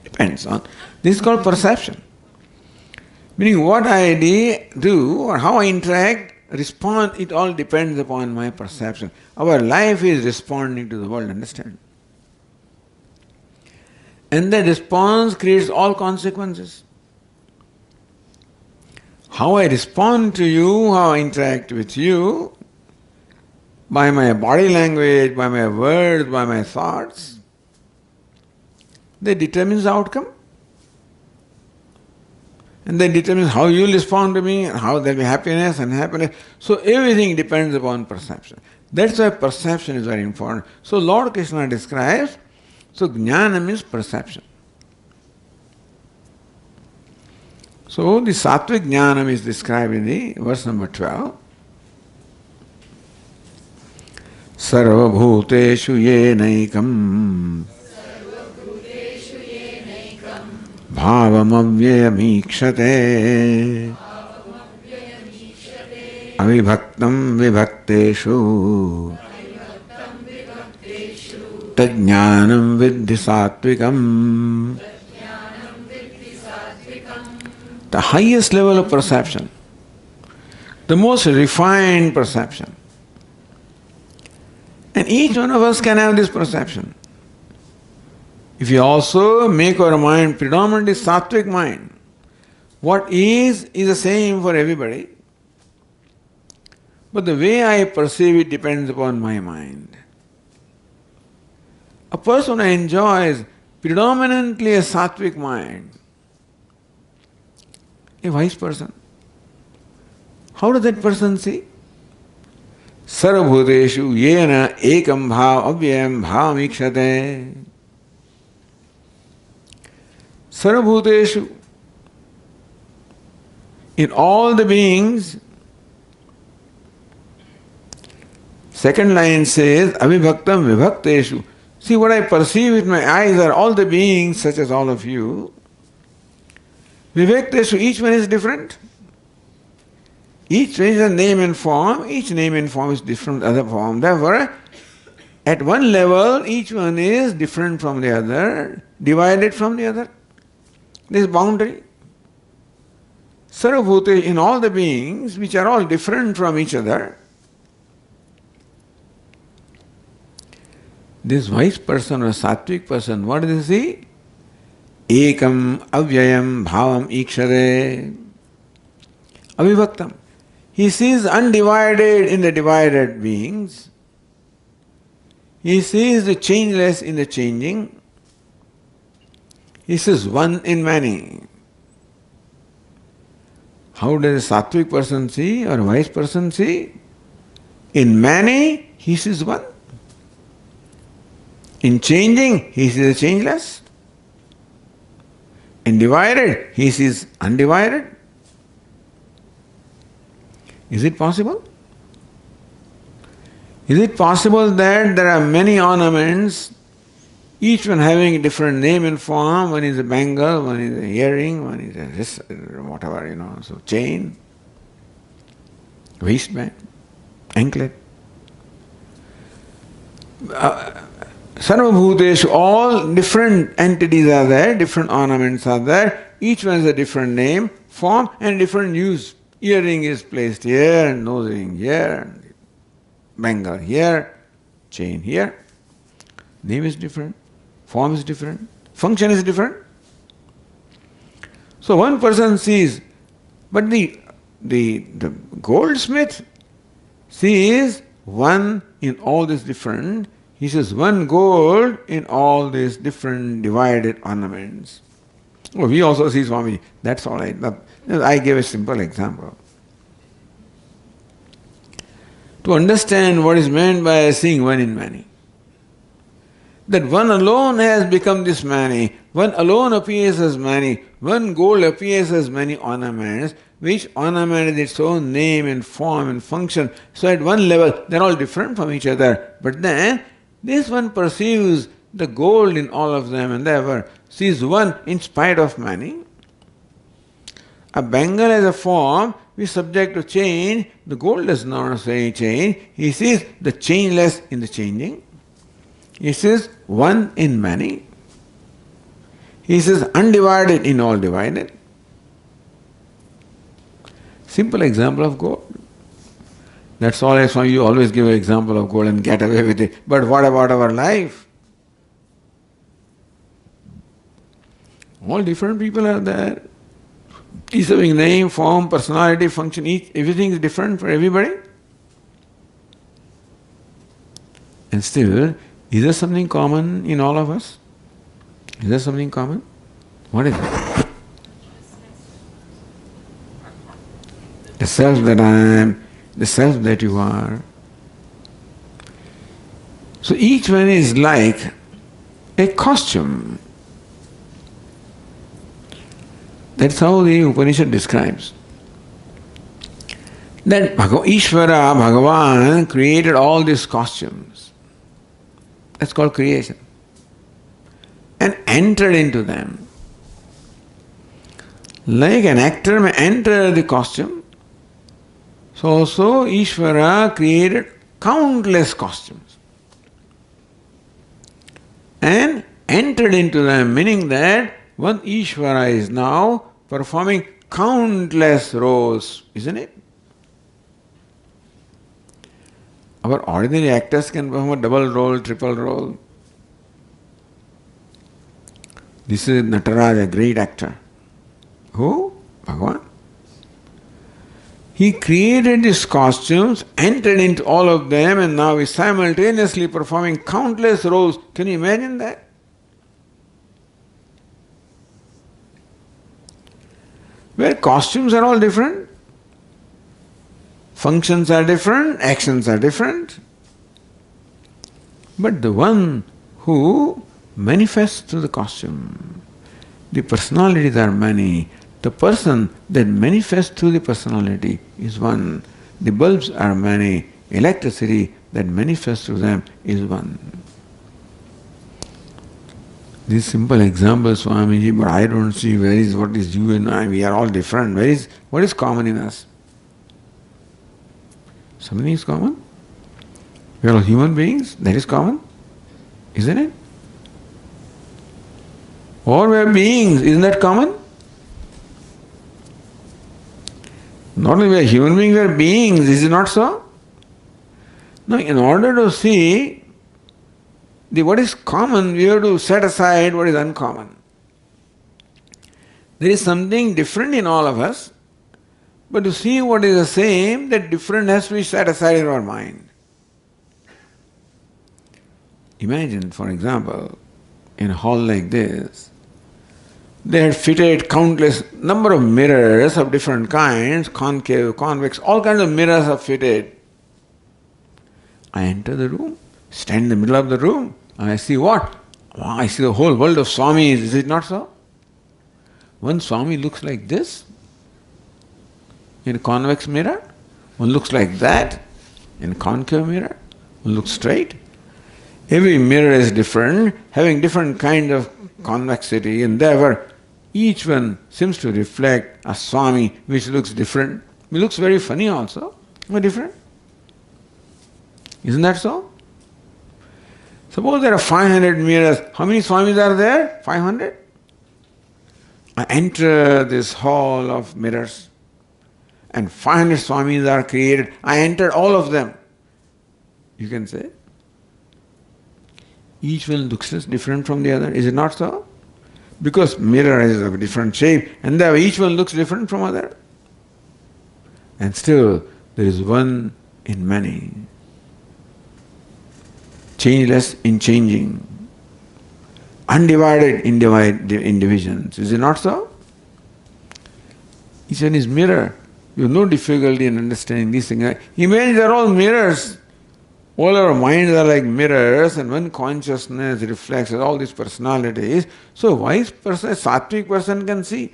Depends on. This is called perception. Meaning what I do or how I interact, respond, it all depends upon my perception. Our life is responding to the world, understand? And the response creates all consequences. How I respond to you, how I interact with you, by my body language, by my words, by my thoughts, that determines the outcome. And that determines how you will respond to me, and how there will be happiness and unhappiness. So everything depends upon perception. That's why perception is very important. So Lord Krishna describes, so jnana means perception. So the sattvic jnanam is described in the verse number 12. Sarvabhuteshu yenaikam bhavamavyayamikshate avibhaktam vibhakteshu tajnanam viddhi sattvikam. The highest level of perception, the most refined perception. And each one of us can have this perception. If you also make our mind predominantly sattvic mind, what is the same for everybody. But the way I perceive it depends upon my mind. A person who enjoys predominantly a sattvic mind, a wise person, how does that person see? Sarvabhuteshu yena ekam bhav avyayam bhavam ikshate. Sarvabhuteshu, in all the beings, second line says, avibhaktam vibhakteshu. See, what I perceive with my eyes are all the beings such as all of you. Vivakteshu, each one is different. Each one is a name and form. Each name and form is different from the other form. Therefore, at one level, each one is different from the other, divided from the other. This boundary. Sarvabhute, in all the beings, which are all different from each other, this wise person or sattvic person, what does he see? Ekam avyayam bhavam ikshare. Avibhaktam. He sees undivided in the divided beings. He sees the changeless in the changing. He sees one in many. How does a sattvic person see or a wise person see? In many, he sees one. In changing, he sees the changeless. In divided, he sees undivided. Is it possible? Is it possible that there are many ornaments, each one having a different name and form? One is a bangle, one is a earring, one is a whatever, so chain, waistband, anklet. Sarvabhuteshu, all different entities are there, different ornaments are there, each one has a different name, form and different use. Earring is placed here, and nose ring here, bangle here, chain here. Name is different, form is different, function is different. So one person sees, but the goldsmith sees one in all this different. He says one gold in all these different divided ornaments. Oh, we also see Swami. That's all right. I gave a simple example. To understand what is meant by seeing one in many. That one alone has become this many, one alone appears as many, one gold appears as many ornaments, which ornament has its own name and form and function. So at one level, they're all different from each other. But then, this one perceives the gold in all of them and therefore sees one in spite of many. A bangle has a form which is subject to change. The gold does not say change. He sees the changeless in the changing. He says one in many. He says undivided in all divided. Simple example of gold. That's all I saw. You always give an example of gold and get away with it. But what about our life? All different people are there. Each having name, form, personality, function, everything is different for everybody. And still, is there something common in all of us? Is there something common? What is it? The self that I am, the self that you are. So each one is like a costume. That's how the Upanishad describes. That Ishvara, Bhagavan, created all these costumes. That's called creation. And entered into them. Like an actor may enter the costume, so also Ishvara created countless costumes. And entered into them, meaning that one Ishvara is now performing countless roles, isn't it? Our ordinary actors can perform a double role, triple role. This is Nataraj, a great actor. Who? Bhagavan. He created these costumes, entered into all of them, and now is simultaneously performing countless roles. Can you imagine that? Where costumes are all different, functions are different, actions are different. But the one who manifests through the costume, the personalities are many. The person that manifests through the personality is one. The bulbs are many. Electricity that manifests through them is one. This simple example, Swamiji, but I don't see what is you and I. We are all different. What is common in us? Something is common? We are all human beings. That is common, isn't it? Or we are beings. Isn't that common? Not only we are human beings, we are beings. Is it not so? Now, in order to see what is common, we have to set aside what is uncommon. There is something different in all of us, but to see what is the same, that different has to be set aside in our mind. Imagine, for example, in a hall like this, they had fitted countless number of mirrors of different kinds, concave, convex, all kinds of mirrors are fitted. I enter the room, stand in the middle of the room, and I see what? Wow, I see the whole world of Swamis, is it not so? one Swami looks like this in a convex mirror, one looks like that in a concave mirror, one looks straight. Every mirror is different, having different kind of convexity, and therefore each one seems to reflect a Swami which looks different. It looks very funny also, but different. Isn't that so? Suppose there are 500 mirrors. How many Swamis are there? 500? I enter this hall of mirrors and 500 Swamis are created. I entered all of them. You can say. Each one looks different from the other. Is it not so? Because mirror is of a different shape and therefore each one looks different from other. And still there is one in many. Changeless in changing. Undivided in divisions. Is it not so? Each one is mirror. You have no difficulty in understanding these things. Images are all mirrors. All our minds are like mirrors and one consciousness reflects all these personalities. So a wise person, a sattvic person can see.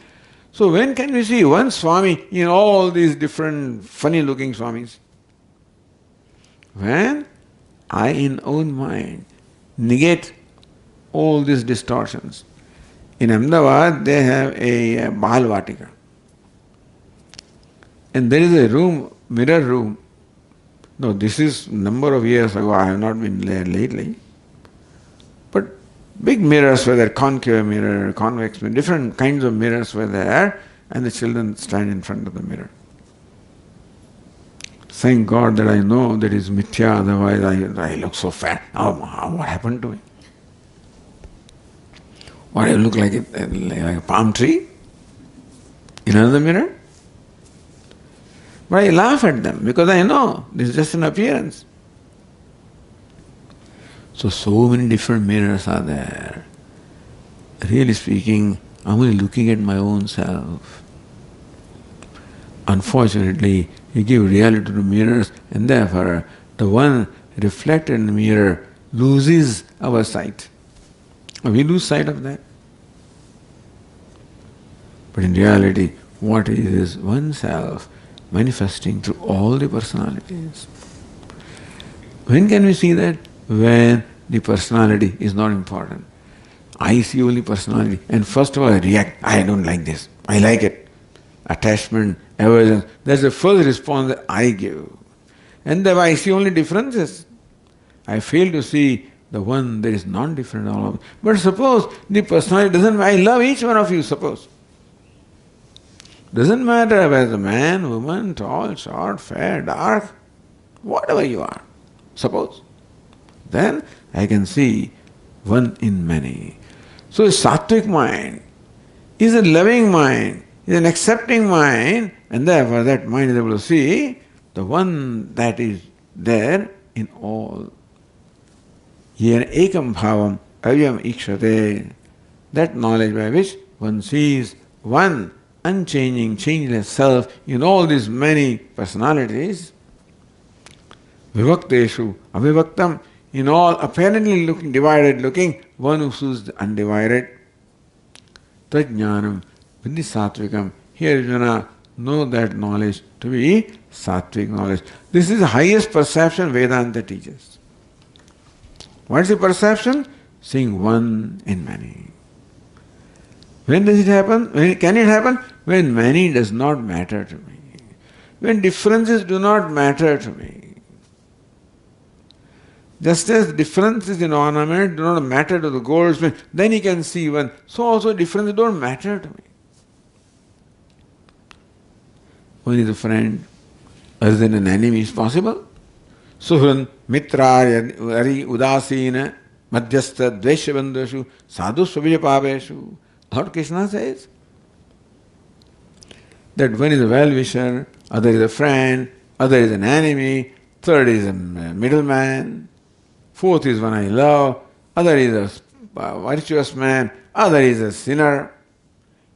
So when can we see one Swami in all these different funny looking Swamis? When I in own mind negate all these distortions. In Ahmedabad they have a Bal Vatika. And there is a room, mirror room. No, this is number of years ago, I have not been there lately. But big mirrors were there, concave mirror, convex mirror, different kinds of mirrors were there, and the children stand in front of the mirror. Thank God that I know that is mithya, otherwise I look so fat. What happened to me? What, I look like a palm tree in another mirror? But I laugh at them because I know this is just an appearance. So many different mirrors are there. Really speaking, I'm only looking at my own self. Unfortunately, we give reality to the mirrors and therefore the one reflected in the mirror loses our sight. We lose sight of that. But in reality, what is oneself manifesting through all the personalities. When can we see that? When the personality is not important. I see only personality and first of all I react, I don't like this, I like it. Attachment, aversion, that's the first response that I give. And then I see only differences. I fail to see the one that is non-different all of them. But suppose the personality doesn't, I love each one of you, suppose. Doesn't matter whether the man, woman, tall, short, fair, dark, whatever you are, suppose. Then I can see one in many. So a sattvic mind is a loving mind, is an accepting mind, and therefore that mind is able to see the one that is there in all. Yen ekam bhavam avyam ikshate. That knowledge by which one sees one unchanging, changeless self in all these many personalities, vivakteshu avivaktam, in all apparently looking, divided looking, one who sees the undivided, tajnanam vindi sattvikam. Here Arjuna, know that knowledge to be sattvic knowledge. This is the highest perception Vedanta teaches. What is the perception? Seeing one in many. When does it happen? When can it happen? When many does not matter to me. When differences do not matter to me. Just as differences in ornament do not matter to the goldsmith, then he can see one. So also differences don't matter to me. One is a friend, other than an enemy is possible. Suhran, mitra, ari, udasina, madhyastha, dveshabandhashu, sadhu svabhijapaveshu. Lord Krishna says that one is a well-wisher, other is a friend, other is an enemy, third is a middleman, fourth is one I love, other is a virtuous man, other is a sinner.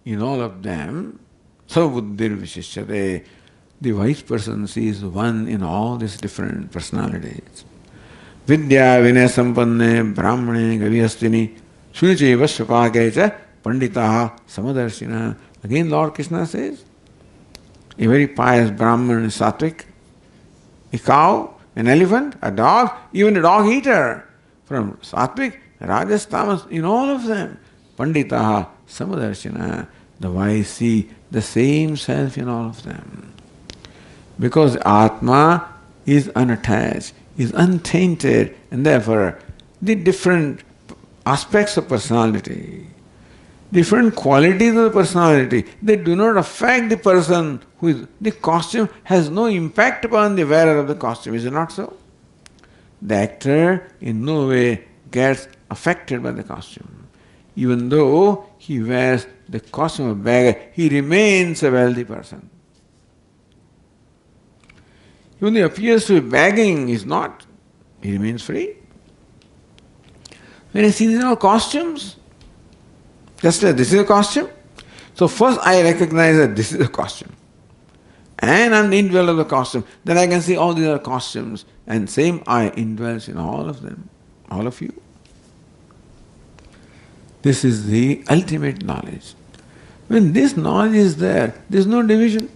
In all of them, sabuddhir vishishyate, the wise person sees one in all these different personalities. Vidya vinaya sampanne brahmane gaviyastini shuniche vashvapake cha Panditaha Samadarshina. Again Lord Krishna says, a very pious Brahman is Sattvic, a cow, an elephant, a dog, even a dog eater. From Sattvic, Rajas, Tamas, in all of them, Panditaha Samadarshina, the wise see the same self in all of them. Because Atma is unattached, is untainted, and therefore the different aspects of personality, different qualities of the personality, they do not affect the person who is. The costume has no impact upon the wearer of the costume, is it not so? The actor in no way gets affected by the costume. Even though he wears the costume of beggar, he remains a wealthy person. Even though he appears to be begging, he is not. He remains free. When I see these are all costumes, just as this is a costume, so first I recognize that this is a costume. And I'm the indweller of the costume. Then I can see all these are costumes. And same I indwells in all of them, all of you. This is the ultimate knowledge. When this knowledge is there is no division.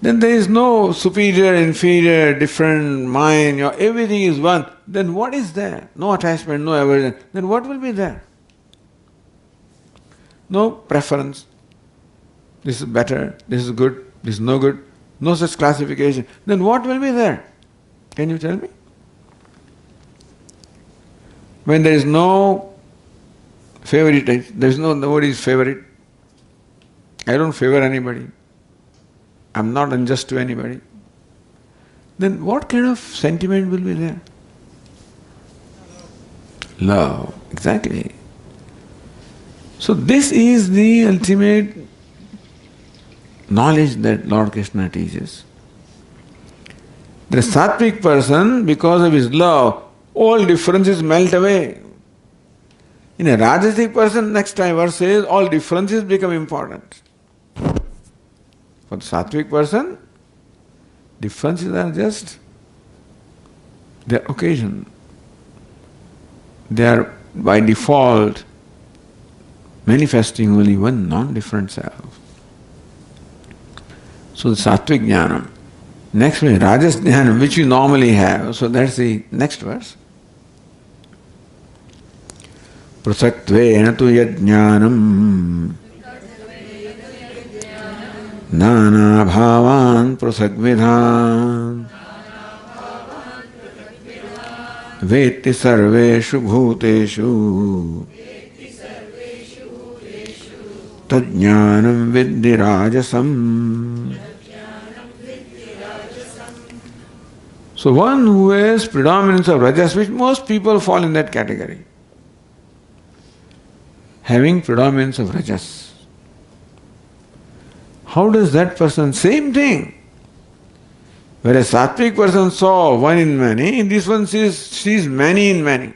Then there is no superior, inferior, different mind, everything is one. Then what is there? No attachment, no aversion. Then what will be there? No preference. This is better, this is good, this is no good. No such classification. Then what will be there? Can you tell me? When there is no favorite, there is nobody's favorite. I don't favor anybody. I'm not unjust to anybody. Then what kind of sentiment will be there? Love, exactly. So this is the ultimate knowledge that Lord Krishna teaches. The sattvic person, because of his love, all differences melt away. In a rajasic person, next time verse says, all differences become important. For the sattvic person, differences are just their occasion. They are by default manifesting only one non-different self. So the sattvic jnanam. Next one, rajas jnanam, which we normally have. So that's the next verse. Prasaktve tu yajnanam nana bhavan prasakvidhan vetti sarveshu bhuteshu tajnanam vidhi rajasam. So one who has predominance of rajas, which most people fall in that category, having predominance of rajas. How does that person, same thing. Whereas sattvic person saw one in many, this one sees many in many.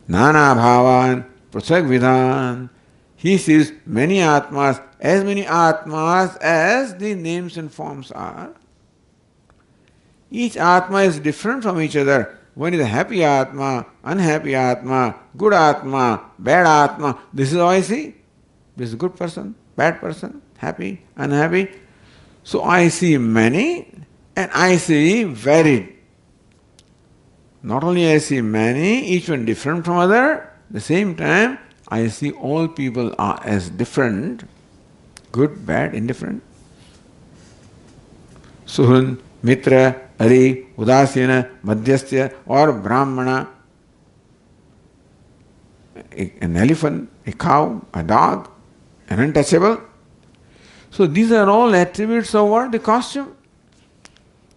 Nana bhavan, prasak vidhan. He sees many atmas as the names and forms are. Each atma is different from each other. One is a happy atma, unhappy atma, good atma, bad atma. This is how I see. This is a good person, bad person, happy, unhappy. So I see many and I see varied. Not only I see many, each one different from other, at the same time I see all people are as different, good, bad, indifferent. Suhun, Mitra, Ari, Udasina, Madhyastya or Brahmana, an elephant, a cow, a dog, an untouchable. So these are all attributes of what? The costume.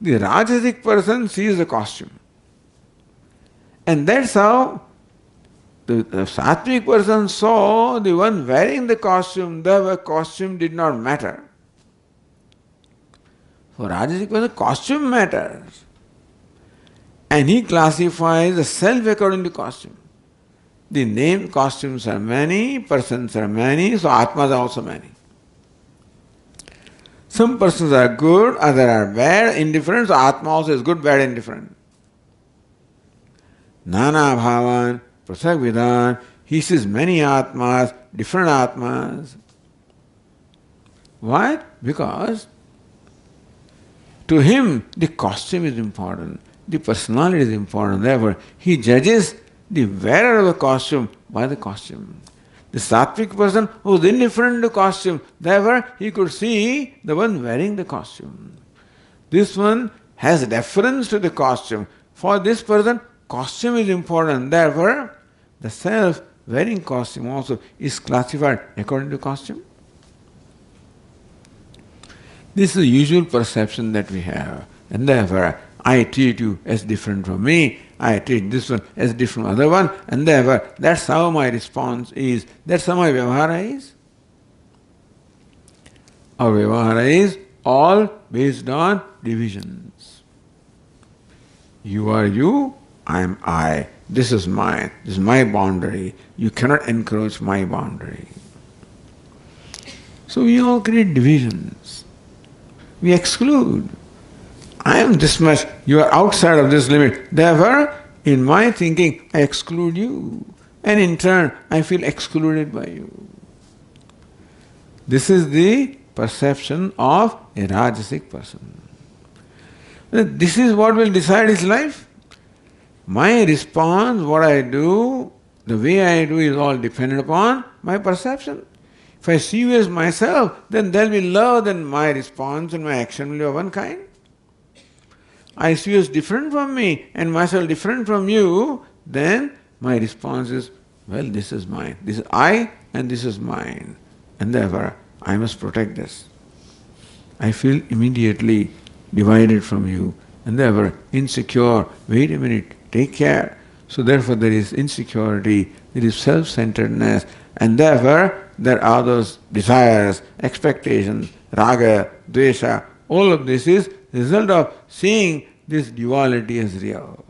The rajasic person sees the costume. And that's how the sattvic person saw the one wearing the costume, the costume did not matter. For rajasic person, costume matters. And he classifies the self according to costume. The name costumes are many, persons are many, so atmas are also many. Some persons are good, others are bad, indifferent, so atma also is good, bad, indifferent. Nana bhavan Prasak Vidan, he sees many Atmas, different Atmas. Why? Because to him the costume is important, the personality is important. Therefore, he judges the wearer of the costume by the costume. The sattvic person who is indifferent to costume, therefore he could see the one wearing the costume. This one has deference to the costume. For this person, costume is important. Therefore, the self wearing costume also is classified according to costume. This is the usual perception that we have. And therefore, I treat you as different from me, I treat this one as different from other one, and therefore that's how my response is, that's how my vyavahara is. Our vyavahara is all based on divisions. You are you, I am I. This is mine, this is my boundary. You cannot encroach my boundary. So we all create divisions. We exclude. I am this much, you are outside of this limit. Therefore, in my thinking, I exclude you. And in turn, I feel excluded by you. This is the perception of a Rajasic person. This is what will decide his life. My response, what I do, the way I do is all dependent upon my perception. If I see you as myself, then there will be love, then my response and my action will be of one kind. I see you as different from me and myself different from you, then my response is, well, this is mine. This is I and this is mine. And therefore, I must protect this. I feel immediately divided from you and therefore insecure. Wait a minute, take care. So therefore there is insecurity, there is self-centeredness, and therefore there are those desires, expectations, raga, dvesha. All of this is the result of seeing this duality as real.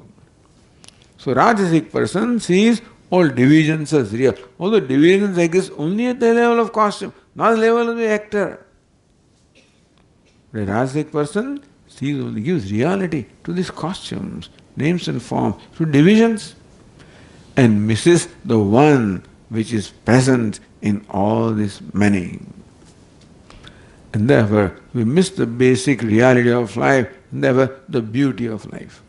So Rajasic person sees all divisions as real. Although divisions exist only at the level of costume, not the level of the actor. The Rajasic person sees only, gives reality to these costumes, names and forms, to divisions, and misses the one which is present in all this many. And therefore, we miss the basic reality of life, and therefore the beauty of life.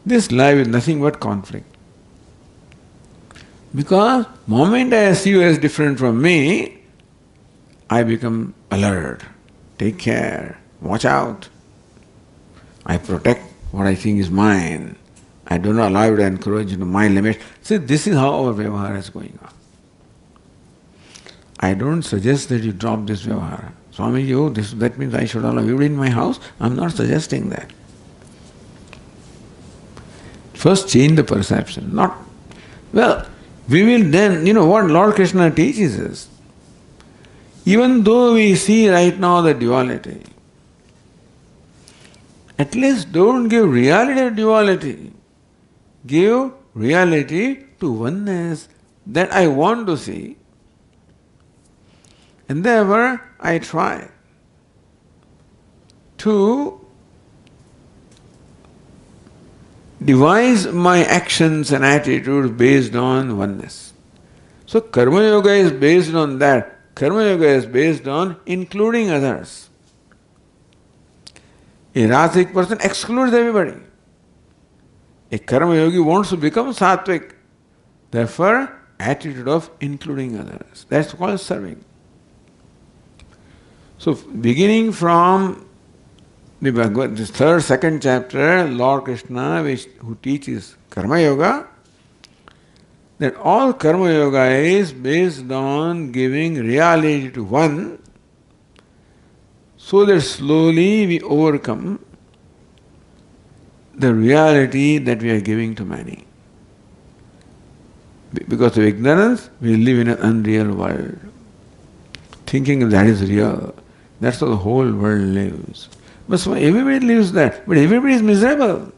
This life is nothing but conflict. Because moment I see you as different from me, I become alert. Take care, watch out. I protect what I think is mine. I do not allow you to encroach into my limits. See, this is how our vyavahara is going on. I don't suggest that you drop this vyavahara. Swami, that means I should allow you in my house. I'm not suggesting that. First change the perception. We will then, what Lord Krishna teaches us. Even though we see right now the duality, at least don't give reality to duality. Give reality to oneness that I want to see. And therefore, I try to devise my actions and attitudes based on oneness. So, Karma Yoga is based on that. Karma Yoga is based on including others. A Rajasic person excludes everybody. A Karma Yogi wants to become Sattvic. Therefore, attitude of including others. That's called serving. So, beginning from the Bhagavad, this second chapter, Lord Krishna, who teaches Karma Yoga, that all Karma Yoga is based on giving reality to one, so that slowly we overcome the reality that we are giving to many. Because of ignorance, we live in an unreal world, thinking that is real. That's how the whole world lives. But so everybody lives that, but everybody is miserable.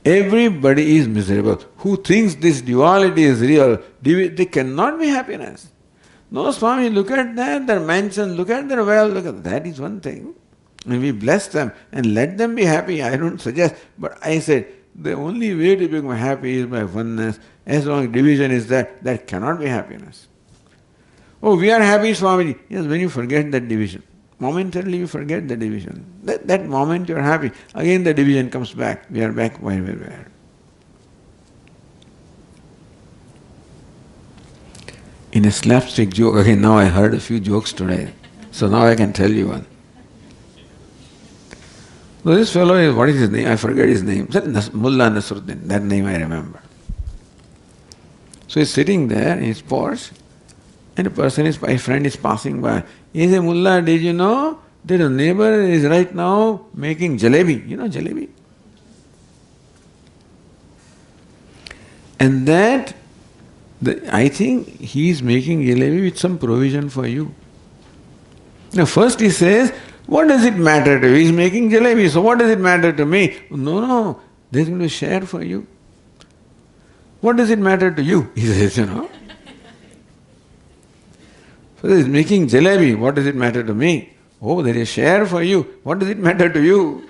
Everybody is miserable. Who thinks this duality is real, they cannot be happiness. No, Swami, look at that, their mansion, look at their wealth, look at that is one thing. And we bless them and let them be happy. I don't suggest, but I said, The only way to become happy is by oneness. As long as division is there, that cannot be happiness. Oh, we are happy, Swamiji. Yes, when you forget that division. Momentarily you forget the division. That moment you are happy. Again the division comes back. We are back where we were. In a slapstick joke, again now I heard a few jokes today. So now I can tell you one. So this fellow is, what is his name? I forget his name. Mullah Nasruddin, that name I remember. So he's sitting there in his porch, and a friend is passing by. He says, Mullah, did you know that a neighbor is right now making jalebi? You know jalebi? And that, I think he is making jalebi with some provision for you. Now first he says, what does it matter to you? He is making jalebi, so what does it matter to me? No, there's going to share for you. What does it matter to you? He says, So he is making jalebi, what does it matter to me? Oh, there is share for you. What does it matter to you?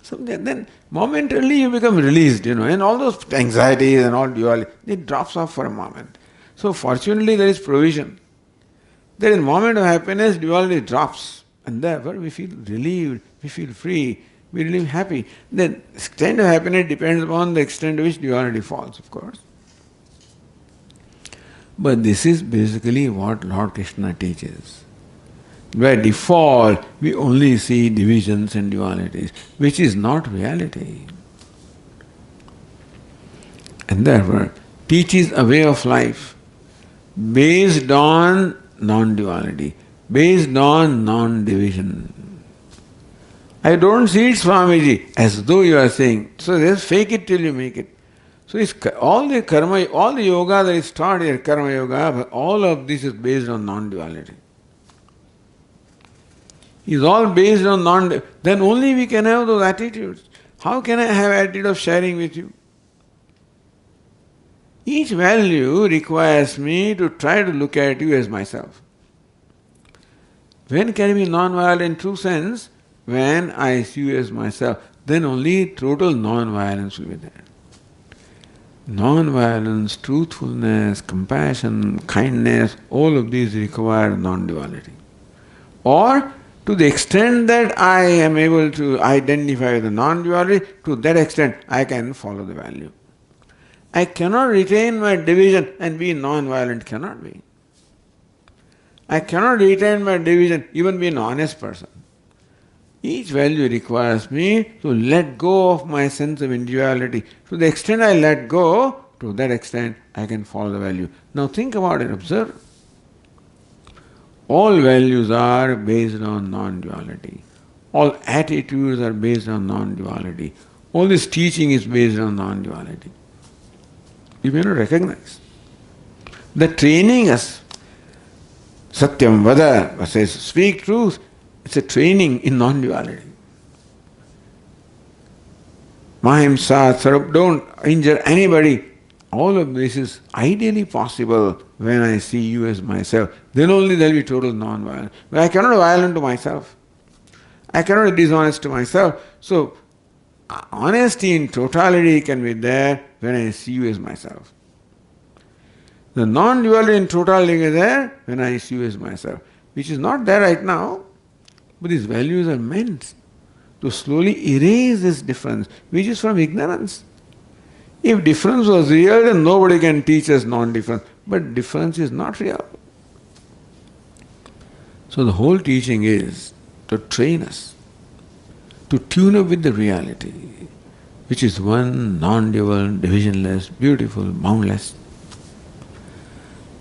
So then momentarily you become released, and all those anxieties and all duality, it drops off for a moment. So fortunately there is provision. There is a moment of happiness, duality drops, and therefore we feel relieved, we feel free, we feel happy. The extent of happiness depends upon the extent to which duality falls, of course. But this is basically what Lord Krishna teaches. By default, we only see divisions and dualities, which is not reality. And therefore, teaches a way of life based on non-duality, based on non-division. I don't see it, Swamiji, as though you are saying. So just fake it till you make it. So it's all the karma, all the yoga that is taught here, karma yoga, all of this is based on non-duality. It's all based on then only we can have those attitudes. How can I have attitude of sharing with you? Each value requires me to try to look at you as myself. When can I be non-violent in true sense? When I see you as myself, then only total non-violence will be there. Non-violence, truthfulness, compassion, kindness, all of these require non-duality. Or to the extent that I am able to identify the non-duality, to that extent I can follow the value. I cannot retain my division and be non-violent, cannot be. I cannot retain my division, even be an honest person. Each value requires me to let go of my sense of individuality. To the extent I let go, to that extent I can follow the value. Now think about it, observe. All values are based on non-duality. All attitudes are based on non-duality. All this teaching is based on non-duality. You may not recognize. The training us, Satyam Vada says, speak truth. It's a training in non-duality. Mahimsa, Sarup, don't injure anybody. All of this is ideally possible when I see you as myself. Then only there will be total non-violence. But I cannot be violent to myself. I cannot be dishonest to myself. So, honesty in totality can be there when I see you as myself. The non-duality in totality is there when I see you as myself, which is not there right now. But these values are meant to slowly erase this difference, which is from ignorance. If difference was real, then nobody can teach us non-difference. But difference is not real. So the whole teaching is to train us, to tune up with the reality, which is one, non-dual, divisionless, beautiful, boundless.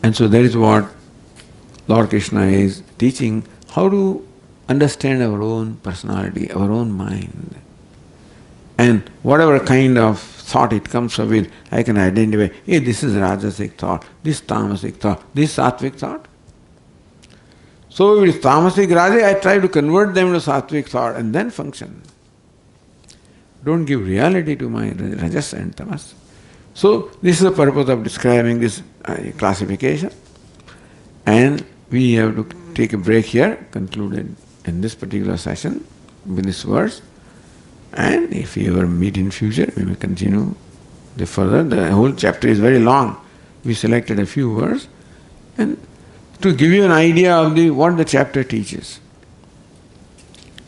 And so that is what Lord Krishna is teaching, how to understand our own personality, our own mind. And whatever kind of thought it comes up with, I can identify, hey, this is Rajasic thought, this Tamasic thought, this Sattvic thought. So if it is Tamasic, Rajasic, I try to convert them to Sattvic thought and then function. Don't give reality to my Rajas and Tamas. So this is the purpose of describing this classification. And we have to take a break here, concluded in this particular session with this verse. And if we ever meet in future, we will continue the further. The whole chapter is very long. We selected a few words and to give you an idea of what the chapter teaches.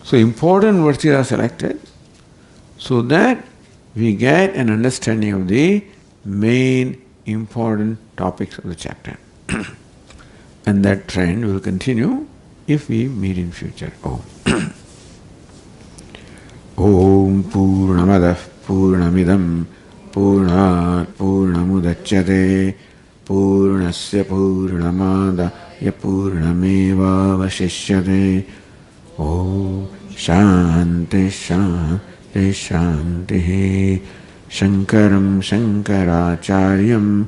So important verses are selected so that we get an understanding of the main important topics of the chapter. And that trend will continue if we meet in future. Om. Om Purnamadah Purnamidam Purnat Purnamudachyate Purnasya Purnamadaya Purnameva Vashishyate. Om Shanti Shanti Shanti. Shankaram Shankaracharyam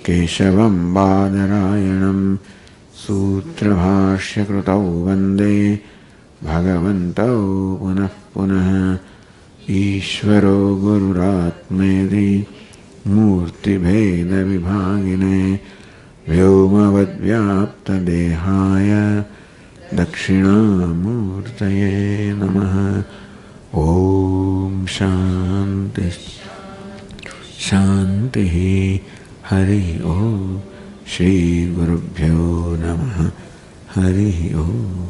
Keshavam Badarayanam Sutra Bhashya Krutau Vande Bhagavantau Punah Punah. Ishvaro Gururatmedi Murti Bheda Vibhagine Vyomavad Vyapta Dehaya Dakshinamurtaye Namaha. Om Shanti Shanti. Hari Om. Shri Gurubhyo Namaha. Hari Om.